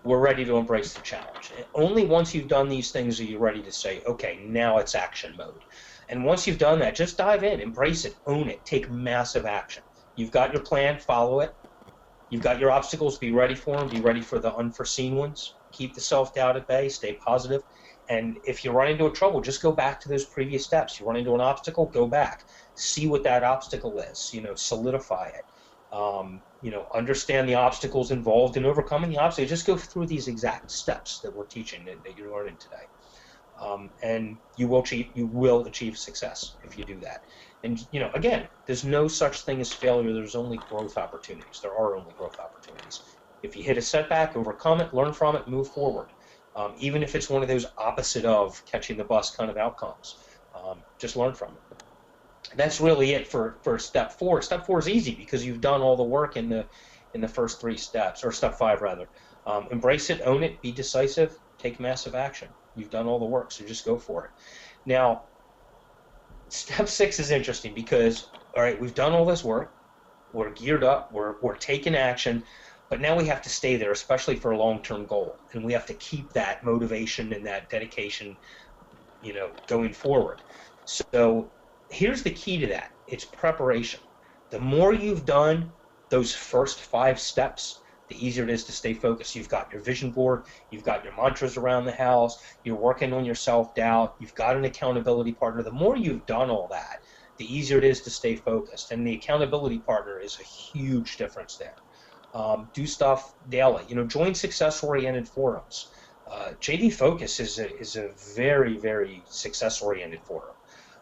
Speaker 2: we're ready to embrace the challenge. Only once you've done these things are you ready to say, okay, now it's action mode. And once you've done that, just dive in, embrace it, own it, take massive action. You've got your plan, follow it. You've got your obstacles, be ready for them, be ready for the unforeseen ones. Keep the self-doubt at bay, stay positive. And if you run into a trouble, just go back to those previous steps. You run into an obstacle, go back. See what that obstacle is, solidify it. Understand the obstacles involved in overcoming the obstacle. Just go through these exact steps that we're teaching, that you're learning today. And you will achieve success if you do that. And, again, there's no such thing as failure. There's only growth opportunities. There are only growth opportunities. If you hit a setback, overcome it, learn from it, move forward. Even if it's one of those opposite of catching the bus kind of outcomes, just learn from it. That's really it for step 4. Step 4 is easy because you've done all the work in the first 3 steps, or step 5 rather. Embrace it, own it, be decisive, take massive action. You've done all the work, so just go for it. Now, step 6 is interesting because, all right, we've done all this work, we're geared up, we're taking action, but now we have to stay there, especially for a long-term goal, and we have to keep that motivation and that dedication, going forward. So here's the key to that. It's preparation. The more you've done those first 5 steps, the easier it is to stay focused. You've got your vision board, you've got your mantras around the house, you're working on your self-doubt, you've got an accountability partner. The more you've done all that, the easier it is to stay focused. And the accountability partner is a huge difference there. Do stuff daily. Join success-oriented forums. JD Focus is a very, very success-oriented forum.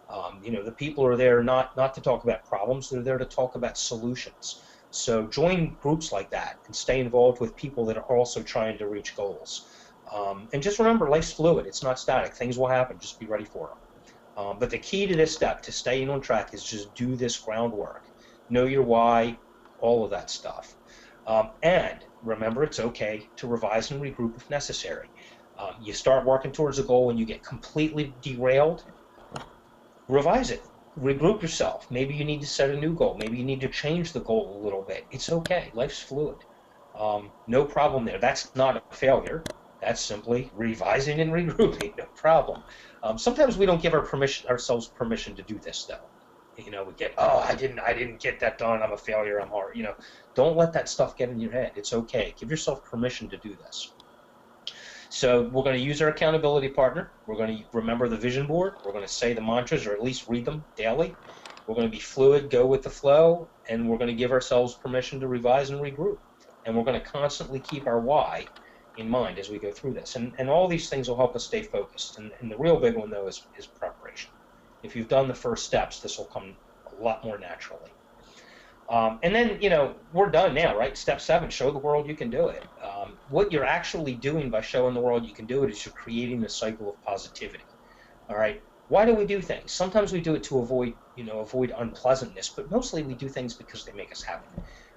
Speaker 2: The people are there not to talk about problems, they're there to talk about solutions. So join groups like that and stay involved with people that are also trying to reach goals. And just remember, life's fluid, it's not static, things will happen, just be ready for them. But the key to this step, to staying on track, is just do this groundwork. Know your why, all of that stuff. And remember, it's okay to revise and regroup if necessary. You start working towards a goal and you get completely derailed, revise it, regroup yourself. Maybe you need to set a new goal. Maybe you need to change the goal a little bit. It's okay. Life's fluid. No problem there. That's not a failure. That's simply revising and regrouping. No problem. Sometimes we don't give ourselves permission to do this, though. We get, I didn't get that done. I'm a failure. I'm hard. Don't let that stuff get in your head. It's okay. Give yourself permission to do this. So we're going to use our accountability partner. We're going to remember the vision board. We're going to say the mantras, or at least read them daily. We're going to be fluid, go with the flow, and we're going to give ourselves permission to revise and regroup. And we're going to constantly keep our why in mind as we go through this. And all these things will help us stay focused. And the real big one, though, is preparation. If you've done the first steps, this will come a lot more naturally. And then, we're done now, right? Step 7, show the world you can do it. What you're actually doing by showing the world you can do it is you're creating a cycle of positivity. All right? Why do we do things? Sometimes we do it to avoid unpleasantness, but mostly we do things because they make us happy.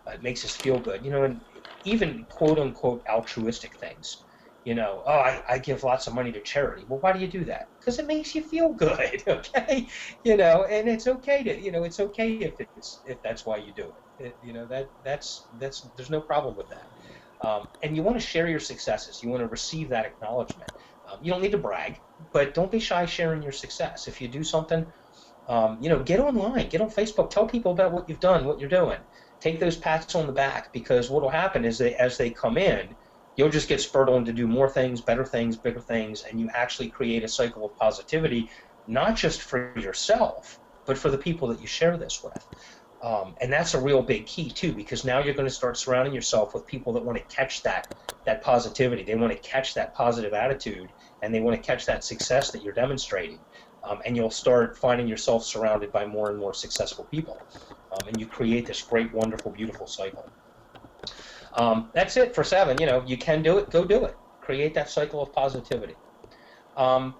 Speaker 2: It makes us feel good, and even quote unquote altruistic things. I give lots of money to charity. Well, why do you do that? Because it makes you feel good, okay? And it's okay it's okay if that's why you do it. That's there's no problem with that. And you want to share your successes. You want to receive that acknowledgement. You don't need to brag, but don't be shy sharing your success. If you do something, get online, get on Facebook, tell people about what you've done, what you're doing. Take those pats on the back, because what will happen is as they come in, you'll just get spurred on to do more things, better things, bigger things, and you actually create a cycle of positivity, not just for yourself, but for the people that you share this with. And that's a real big key too, because now you're going to start surrounding yourself with people that want to catch that positivity. They want to catch that positive attitude, and they want to catch that success that you're demonstrating. And you'll start finding yourself surrounded by more and more successful people, and you create this great, wonderful, beautiful cycle. That's it for 7. You can do it. Go do it. Create that cycle of positivity. Um,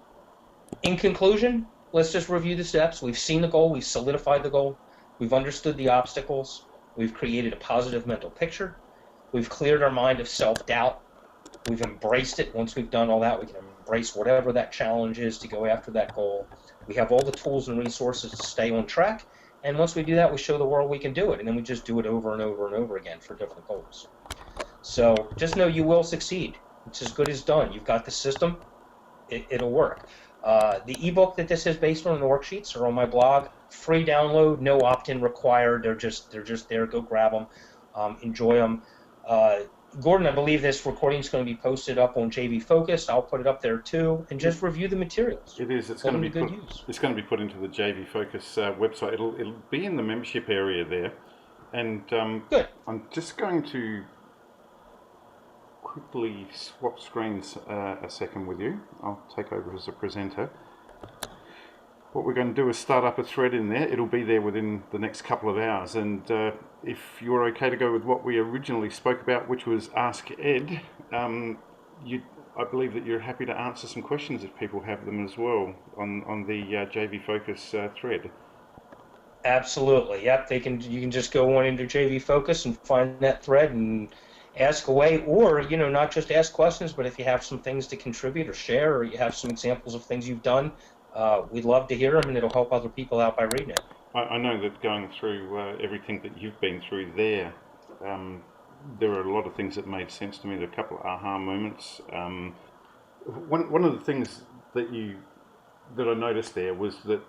Speaker 2: in conclusion, let's just review the steps. We've seen the goal. We've solidified the goal. We've understood the obstacles. We've created a positive mental picture. We've cleared our mind of self-doubt. We've embraced it. Once we've done all that, we can embrace whatever that challenge is to go after that goal. We have all the tools and resources to stay on track. And once we do that, we show the world we can do it. And then we just do it over and over and over again for different goals. So just know you will succeed. It's as good as done. You've got the system. It'll work. The ebook that this is based on, the worksheets, are on my blog. Free download, no opt-in required. They're just there. Go grab them. Enjoy them. Gordon, I believe this recording is going to be posted up on JV Focus. I'll put it up there too, and just review the materials.
Speaker 1: It is. It's going to be put into the JV Focus website. It'll be in the membership area there, and
Speaker 2: good.
Speaker 1: I'm just going to quickly swap screens a second with you. I'll take over as a presenter. What we're going to do is start up a thread in there. It'll be there within the next couple of hours, and if you're okay to go with what we originally spoke about, which was Ask Ed, I believe that you're happy to answer some questions if people have them as well on the JV Focus thread.
Speaker 2: Absolutely. Yep. You can just go on into JV Focus and find that thread and ask away, or not just ask questions, but if you have some things to contribute or share, or you have some examples of things you've done, we'd love to hear them, and it'll help other people out by reading it. I
Speaker 1: know that going through everything that you've been through there are a lot of things that made sense to me. There are a couple of aha moments. One of the things that I noticed there was that,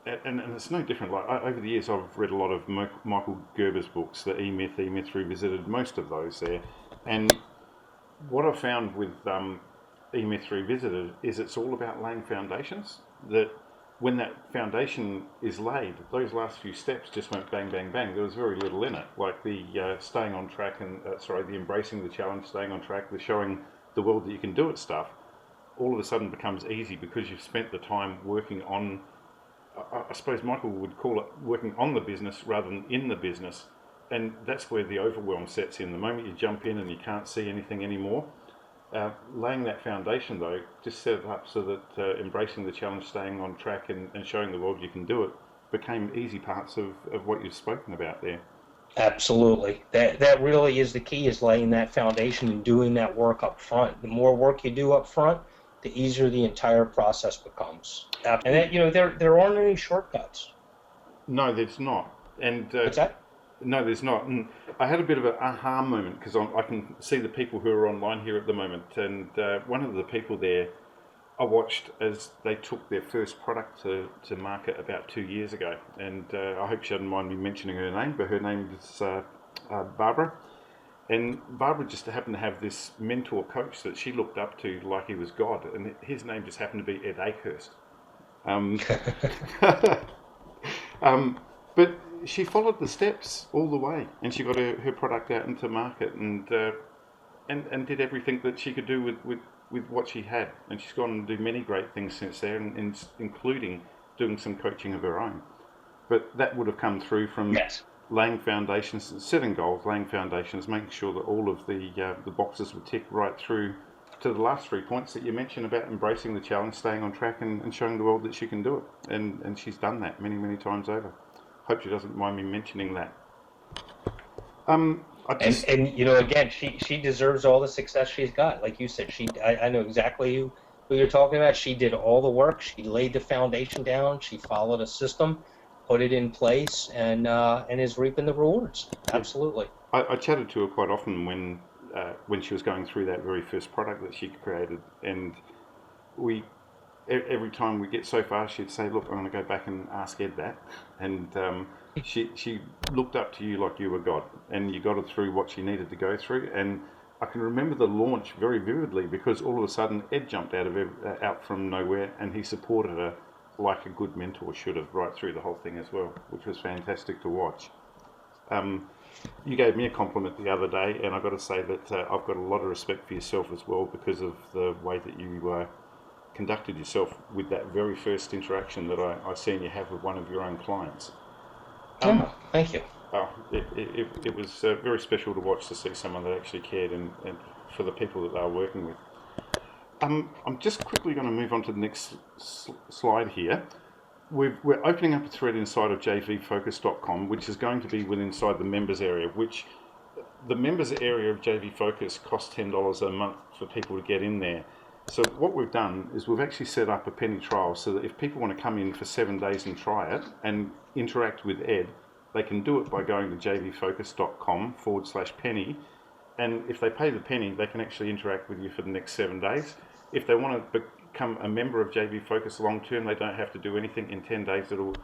Speaker 1: and it's no different. Like over the years, I've read a lot of Michael Gerber's books, the E-Myth Revisited, most of those there. And what I found with E-Myth Revisited is it's all about laying foundations. That when that foundation is laid, those last few steps just went bang, bang, bang. There was very little in it, like the staying on track and the embracing the challenge, staying on track, the showing the world that you can do it stuff. All of a sudden becomes easy because you've spent the time working on. I suppose Michael would call it working on the business rather than in the business, and that's where the overwhelm sets in. The moment you jump in and you can't see anything anymore, laying that foundation though, just set it up so that embracing the challenge, staying on track, and showing the world you can do it became easy parts of what you've spoken about there.
Speaker 2: Absolutely. That really is the key, is laying that foundation and doing that work up front. The more work you do up front, the easier the entire process becomes. And that, there aren't any shortcuts.
Speaker 1: No, there's not. And
Speaker 2: what's that?
Speaker 1: No, there's not. And I had a bit of an aha moment because I can see the people who are online here at the moment. And one of the people there, I watched as they took their first product to market about 2 years ago. And I hope she doesn't mind me mentioning her name, but her name is Barbara. And Barbara just happened to have this mentor coach that she looked up to like he was God. And his name just happened to be Ed Akehurst. But she followed the steps all the way, and she got her product out into market, and did everything that she could do with what she had. And she's gone and do many great things since then, including doing some coaching of her own. But that would have come through from laying foundations, setting goals, laying foundations, making sure that all of the boxes were ticked right through to the last 3 points that you mentioned about embracing the challenge, staying on track, and showing the world that she can do it. And she's done that many, many times over. Hope she doesn't mind me mentioning that. I just
Speaker 2: And you know, again, she deserves all the success she's got. Like you said, I know exactly who you're talking about. She did all the work. She laid the foundation down. She followed a system, put it in place, and is reaping the rewards.
Speaker 1: yeah,
Speaker 2: Absolutely.
Speaker 1: I chatted to her quite often when she was going through that very first product that she created, and we every time we get so far, she'd say, "Look, I'm going to go back and ask Ed that," and she looked up to you like you were God, and you got her through what she needed to go through. And I can remember the launch very vividly because all of a sudden Ed jumped out from nowhere, and he supported her like a good mentor should have right through the whole thing as well, which was fantastic to watch. Um, you gave me a compliment the other day, and I've got to say that I've got a lot of respect for yourself as well because of the way that you conducted yourself with that very first interaction that I seen you have with one of your own clients. Um,
Speaker 2: Yeah, thank you.
Speaker 1: it was very special to watch to see someone that actually cared and for the people that they were working with. I'm just quickly going to move on to the next slide here. We're opening up a thread inside of jvfocus.com, which is going to be within inside the members area, which the members area of JV Focus costs $10 a month for people to get in there. So what we've done is we've actually set up a penny trial so that if people want to come in for 7 days and try it and interact with Ed, they can do it by going to jvfocus.com/penny. And if they pay the penny, they can actually interact with you for the next 7 days. If they want to become a member of JV Focus long term, they don't have to do anything. In 10 days, it'll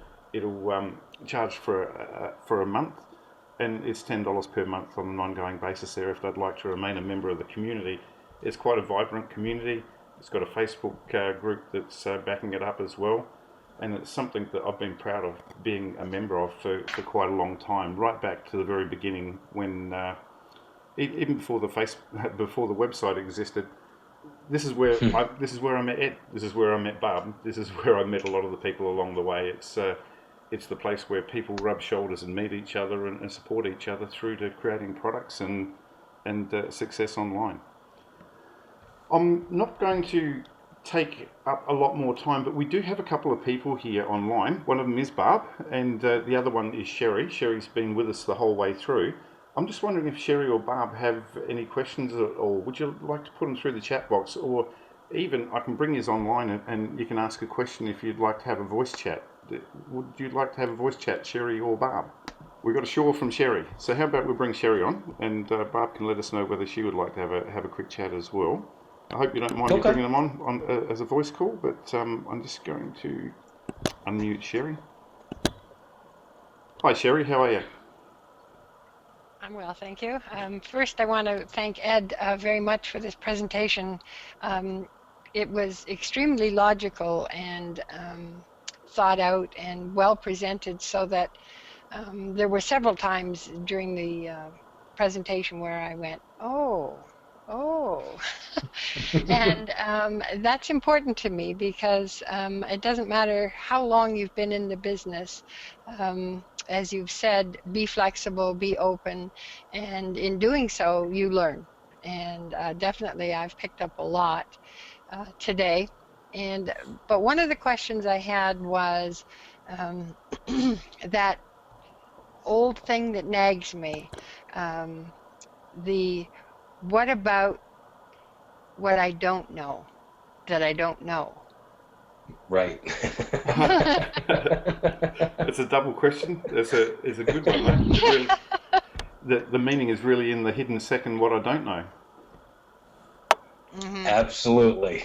Speaker 1: charge for a month, and it's $10 per month on an ongoing basis there if they'd like to remain a member of the community. It's quite a vibrant community. It's got a Facebook group that's backing it up as well, and it's something that I've been proud of being a member of for quite a long time, right back to the very beginning when even before before the website existed. This is where I met Ed. This is where I met Barb. This is where I met a lot of the people along the way. It's the place where people rub shoulders and meet each other and support each other through to creating products and success online. I'm not going to take up a lot more time, but we do have a couple of people here online. One of them is Barb, and the other one is Sherry. Sherry's been with us the whole way through. I'm just wondering if Sherry or Barb have any questions, or would you like to put them through the chat box, or even I can bring you online and you can ask a question if you'd like to have a voice chat. Would you like to have a voice chat, Sherry or Barb? We've got a sure from Sherry. So how about we bring Sherry on, and Barb can let us know whether she would like to have a quick chat as well. I hope you don't mind me bringing them on as a voice call, but I'm just going to unmute Sherry. Hi Sherry, how are you?
Speaker 3: I'm well, thank you. First, I want to thank Ed very much for this presentation. It was extremely logical and thought out and well presented, so that there were several times during the presentation where I went, oh. And that's important to me because it doesn't matter how long you've been in the business. As you've said, be flexible, be open, and in doing so, you learn. And definitely, I've picked up a lot today. But one of the questions I had was that old thing that nags me, what about what I don't know that I don't know?
Speaker 2: Right.
Speaker 1: It's a double question. It's a good one. Really, the meaning is really in the hidden second, what I don't know.
Speaker 3: Mm-hmm.
Speaker 2: Absolutely.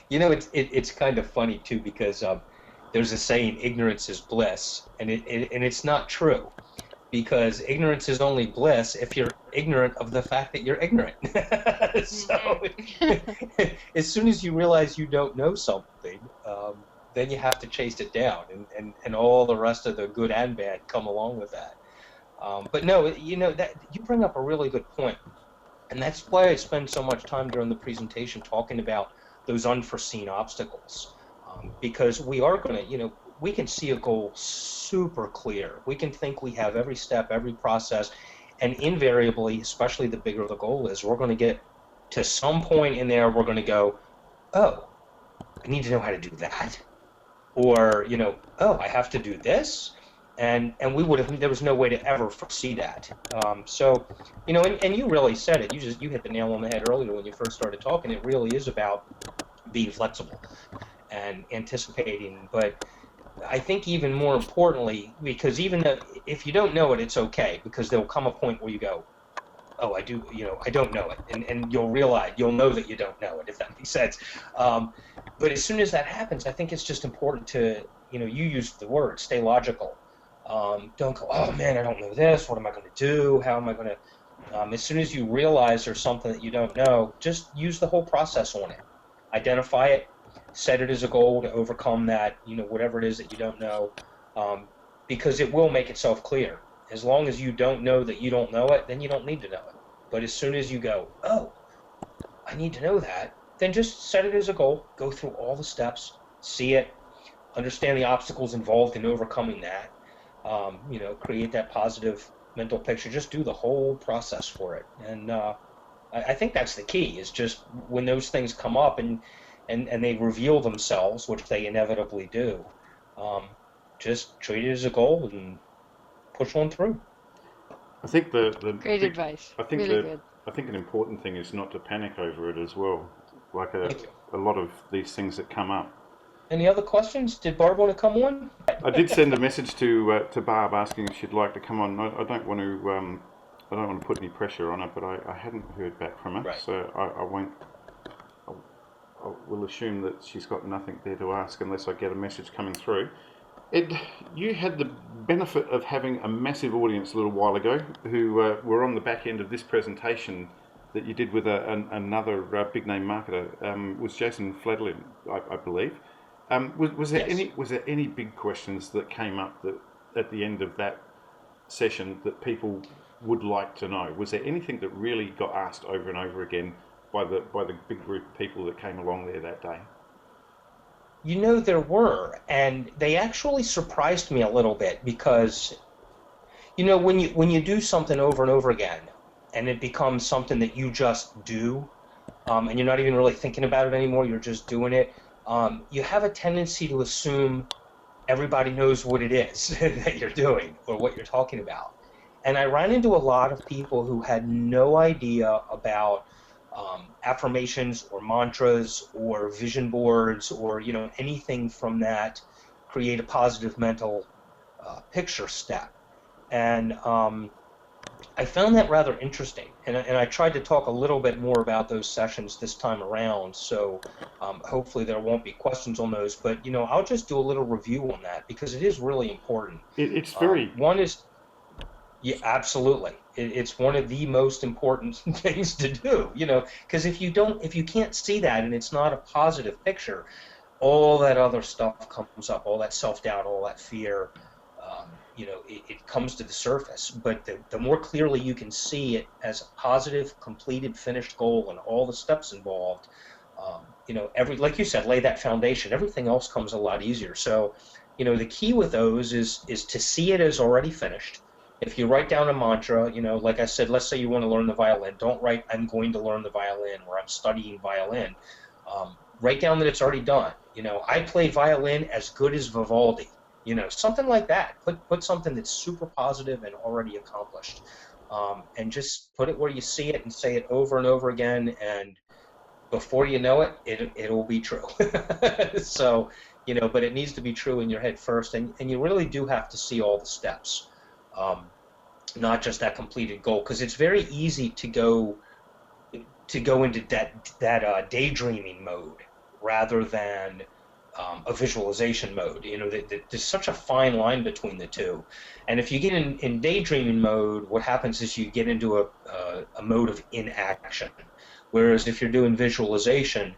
Speaker 2: You know, it's kind of funny too because there's a saying, "Ignorance is bliss," and it's not true. Because ignorance is only bliss if you're ignorant of the fact that you're ignorant. So as soon as you realize you don't know something, then you have to chase it down, and all the rest of the good and bad come along with that. But no, you know, that you bring up a really good point, and that's why I spend so much time during the presentation talking about those unforeseen obstacles, because we are going to, you know, we can see a goal super clear. We can think we have every step, every process, and invariably, especially the bigger the goal is, we're going to get to some point in there, we're going to go, oh, I need to know how to do that. Or, you know, oh, I have to do this. and we would have, there was no way to ever foresee that. So, and you really said it. You hit the nail on the head earlier when you first started talking. It really is about being flexible and anticipating. But I think even more importantly, because even if you don't know it, it's okay, because there'll come a point where you go, oh, I do, I don't know it, and you'll know that you don't know it, if that makes sense. Um, but as soon as that happens, I think it's just important to, you used the word, stay logical. Don't go, oh man, I don't know this. What am I going to do? How am I going to? As soon as you realize there's something that you don't know, just use the whole process on it. Identify it, set it as a goal to overcome that, whatever it is that you don't know, um, because it will make itself clear. As long as you don't know that you don't know it, then you don't need to know it. But as soon as you go, oh, I need to know that, then just set it as a goal, go through all the steps, see it, understand the obstacles involved in overcoming that, create that positive mental picture, just do the whole process for it. And I think that's the key, is just when those things come up and they reveal themselves, which they inevitably do, um, just treat it as a goal and push on through.
Speaker 1: I think the
Speaker 3: Great
Speaker 1: big,
Speaker 3: advice.
Speaker 1: I think
Speaker 3: Really
Speaker 1: the
Speaker 3: good.
Speaker 1: I think an important thing is not to panic over it as well. Like
Speaker 2: Thank you.
Speaker 1: a lot of these things that come up.
Speaker 2: Any other questions? Did Barb want to come on?
Speaker 1: I did send a message to Barb asking if she'd like to come on. I don't want to I don't want to put any pressure on her, but I hadn't heard back from her,
Speaker 2: Right.
Speaker 1: so I won't. I will assume that she's got nothing there to ask unless I get a message coming through. Ed, you had the benefit of having a massive audience a little while ago who were on the back end of this presentation that you did with another big name marketer. Was Jason Fledlin, I believe. Was there
Speaker 2: Yes.
Speaker 1: any big questions that came up that at the end of that session that people would like to know? Was there anything that really got asked over and over again by the big group of people that came along there that day?
Speaker 2: There were, and they actually surprised me a little bit, because when you do something over and over again, and it becomes something that you just do, and you're not even really thinking about it anymore, you're just doing it, you have a tendency to assume everybody knows what it is that you're doing or what you're talking about. And I ran into a lot of people who had no idea about affirmations or mantras or vision boards or anything from that create a positive mental picture step. And I found that rather interesting, and I tried to talk a little bit more about those sessions this time around, so hopefully there won't be questions on those, but I'll just do a little review on that, because it is really important.
Speaker 1: It's very
Speaker 2: One is, yeah, absolutely. It's one of the most important things to do, because if you can't see that and it's not a positive picture, all that other stuff comes up, all that self-doubt, all that fear, it comes to the surface. But the more clearly you can see it as a positive, completed, finished goal and all the steps involved, like you said, lay that foundation. Everything else comes a lot easier. So, the key with those is to see it as already finished. If you write down a mantra, like I said, let's say you want to learn the violin, don't write, I'm going to learn the violin, or I'm studying violin. Write down that it's already done. I play violin as good as Vivaldi. Something like that. Put something that's super positive and already accomplished, and just put it where you see it and say it over and over again. And before you know it, it'll be true. So, but it needs to be true in your head first, and you really do have to see all the steps, not just that completed goal, because it's very easy to go into that daydreaming mode rather than a visualization mode. There's such a fine line between the two, and if you get in daydreaming mode, what happens is you get into a mode of inaction. Whereas if you're doing visualization,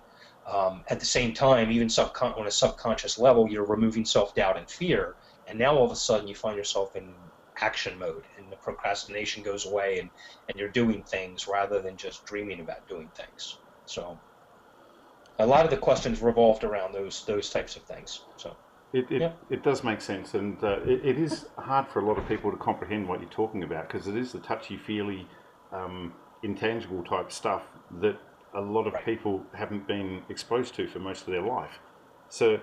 Speaker 2: at the same time, even on a subconscious level, you're removing self-doubt and fear, and now all of a sudden you find yourself in action mode, and the procrastination goes away, and you're doing things rather than just dreaming about doing things. So a lot of the questions revolved around those types of things. So
Speaker 1: it does make sense, and it is hard for a lot of people to comprehend what you're talking about, because it is the touchy-feely, intangible type stuff that a lot of
Speaker 2: Right.
Speaker 1: people haven't been exposed to for most of their life. So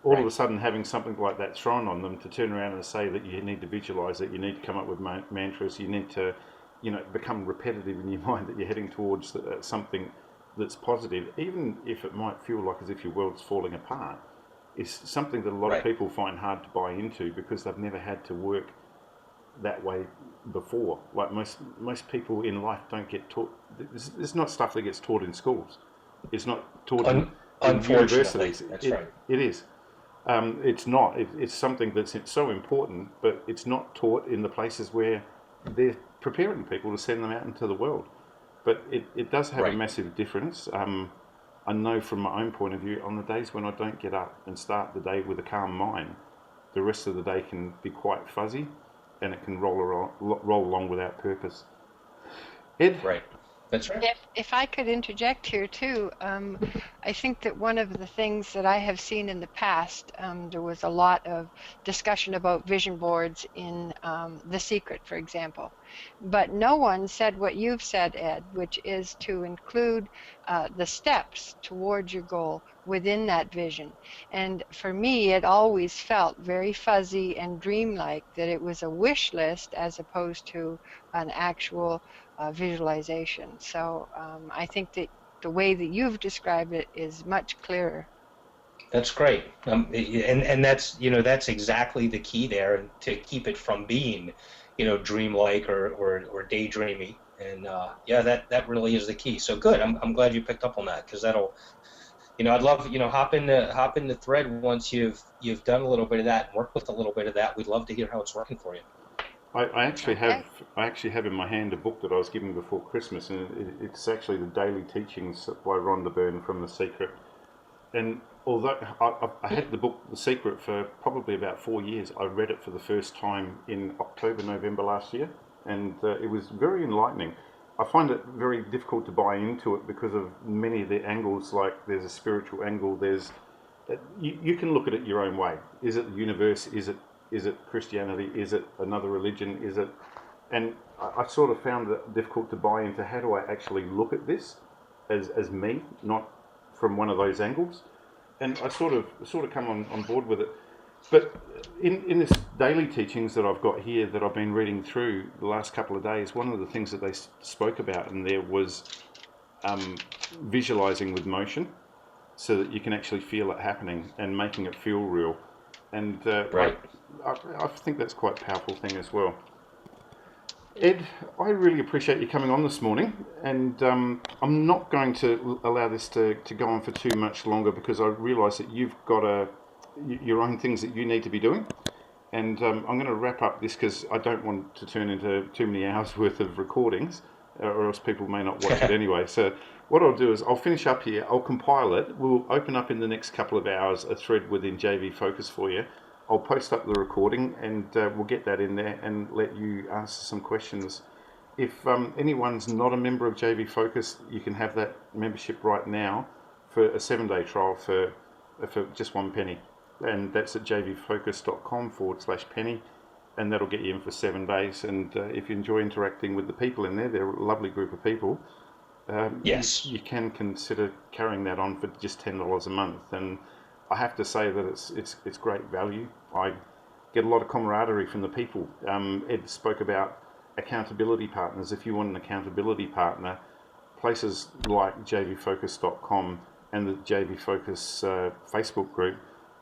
Speaker 1: all of a
Speaker 2: Right.
Speaker 1: sudden having something like that thrown on them to turn around and say that you need to visualize it, you need to come up with mantras, you need to, become repetitive in your mind that you're heading towards something that's positive, even if it might feel like as if your world's falling apart, is something that a lot of
Speaker 2: Right.
Speaker 1: people find hard to buy into because they've never had to work that way before. Like most people in life don't get taught. It's not stuff that gets taught in schools. It's not taught in
Speaker 2: Unfortunately,
Speaker 1: universities.
Speaker 2: that's right.
Speaker 1: It is. It's not. It's something that's so important, but it's not taught in the places where they're preparing people to send them out into the world. But it does have a
Speaker 2: Right.
Speaker 1: massive difference. I know from my own point of view, on the days when I don't get up and start the day with a calm mind, the rest of the day can be quite fuzzy, and it can roll along without purpose. Ed,
Speaker 2: Right. That's right.
Speaker 3: If I could interject here too, I think that one of the things that I have seen in the past, there was a lot of discussion about vision boards in The Secret, for example, but no one said what you've said, Ed, which is to include the steps towards your goal within that vision. And for me, it always felt very fuzzy and dreamlike, that it was a wish list as opposed to an actual visualization. So I think that the way that you've described it is much clearer.
Speaker 2: That's great. And that's, that's exactly the key there, and to keep it from being, dreamlike or daydreamy. And yeah, that really is the key. So good. I'm glad you picked up on that, because that'll, I'd love, hop in the thread once you've done a little bit of that and worked with a little bit of that. We'd love to hear how it's working for you.
Speaker 1: I actually have
Speaker 3: Okay.
Speaker 1: in my hand a book that I was given before Christmas, and it's actually the Daily Teachings by Rhonda Byrne from The Secret. And although I had the book The Secret for probably about 4 years, I read it for the first time in October, November last year, and it was very enlightening. I find it very difficult to buy into it because of many of the angles. Like there's a spiritual angle. You can look at it your own way. Is it the universe? Is it Christianity? Is it another religion? Is it? And I sort of found it difficult to buy into. How do I actually look at this as me, not from one of those angles? And I sort of come on board with it. But in this daily teachings that I've got here, that I've been reading through the last couple of days, one of the things that they spoke about in there was visualizing with motion, so that you can actually feel it happening and making it feel real. And
Speaker 2: Right.
Speaker 1: I think that's quite a powerful thing as well. Ed, I really appreciate you coming on this morning, and I'm not going to allow this to go on for too much longer, because I realise that you've got your own things that you need to be doing, and I'm going to wrap up this because I don't want to turn into too many hours worth of recordings, or else people may not watch it anyway. So what I'll do is I'll finish up here, I'll compile it, we'll open up in the next couple of hours a thread within JV Focus for you. I'll post up the recording, and we'll get that in there and let you answer some questions. If anyone's not a member of JV Focus, you can have that membership right now for a 7-day trial for just £1, and that's at jvfocus.com/penny, and that'll get you in for 7 days. And if you enjoy interacting with the people in there, they're a lovely group of people.
Speaker 2: Yes.
Speaker 1: You can consider carrying that on for just $10 a month, and I have to say that it's great value. I get a lot of camaraderie from the people. Ed spoke about accountability partners. If you want an accountability partner, places like jvfocus.com and the JV Focus Facebook group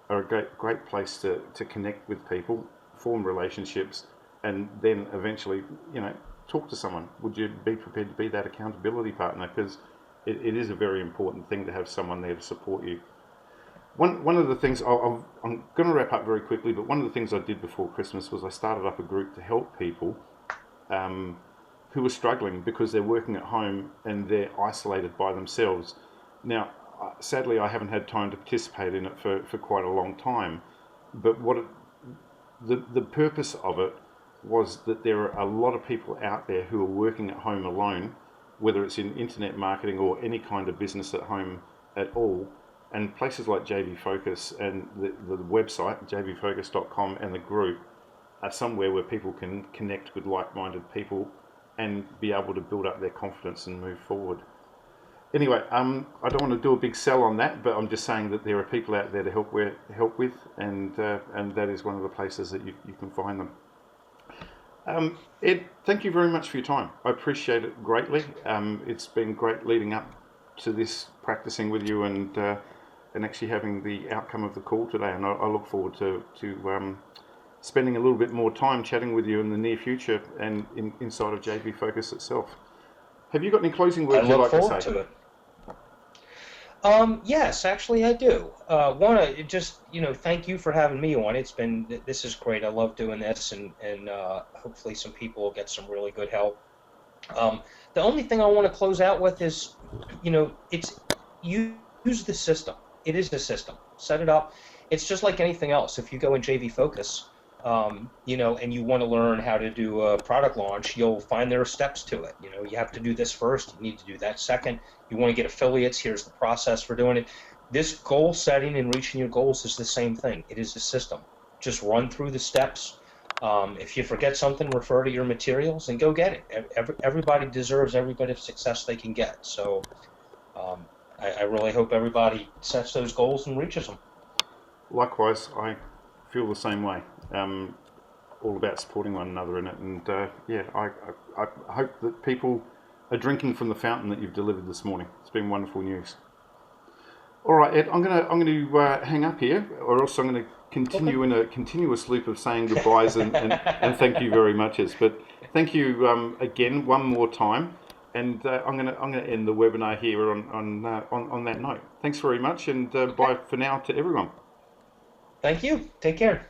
Speaker 1: are a great place to connect with people, form relationships, and then eventually, talk to someone. Would you be prepared to be that accountability partner? Because it is a very important thing to have someone there to support you. One of the things, I'm going to wrap up very quickly, but one of the things I did before Christmas was I started up a group to help people who are struggling because they're working at home and they're isolated by themselves. Now, sadly, I haven't had time to participate in it for quite a long time, but the purpose of it was that there are a lot of people out there who are working at home alone, whether it's in internet marketing or any kind of business at home at all. And places like JV Focus and the website, jvfocus.com, and the group are somewhere where people can connect with like-minded people and be able to build up their confidence and move forward. Anyway, I don't want to do a big sell on that, but I'm just saying that there are people out there to help with, and that is one of the places that you can find them. Ed, thank you very much for your time. I appreciate it greatly. It's been great leading up to this, practicing with you, and actually having the outcome of the call today. And I look forward to spending a little bit more time chatting with you in the near future and inside of JB Focus itself. Have you got any closing words you'd like to say?
Speaker 2: I look forward to it. Yes, actually I do. Want to just, thank you for having me on. This is great. I love doing this, and hopefully some people will get some really good help. The only thing I want to close out with is, it's use the system. It is the system. Set it up. It's just like anything else. If you go in JV Focus, and you want to learn how to do a product launch, you'll find there are steps to it. You have to do this first, you need to do that second. You want to get affiliates, here's the process for doing it. This goal setting and reaching your goals is the same thing. It is a system. Just run through the steps. If you forget something, refer to your materials and go get it. Everybody deserves every bit of success they can get. So I really hope everybody sets those goals and reaches them.
Speaker 1: Likewise, I feel the same way. All about supporting one another in it, and I hope that people are drinking from the fountain that you've delivered this morning. It's been wonderful news. All right, Ed, I'm going to hang up here, or else I'm going to continue in a continuous loop of saying goodbyes and thank you very muches. But thank you again one more time, and I'm going to end the webinar here on that note. Thanks very much, and bye for now to everyone.
Speaker 2: Thank you. Take care.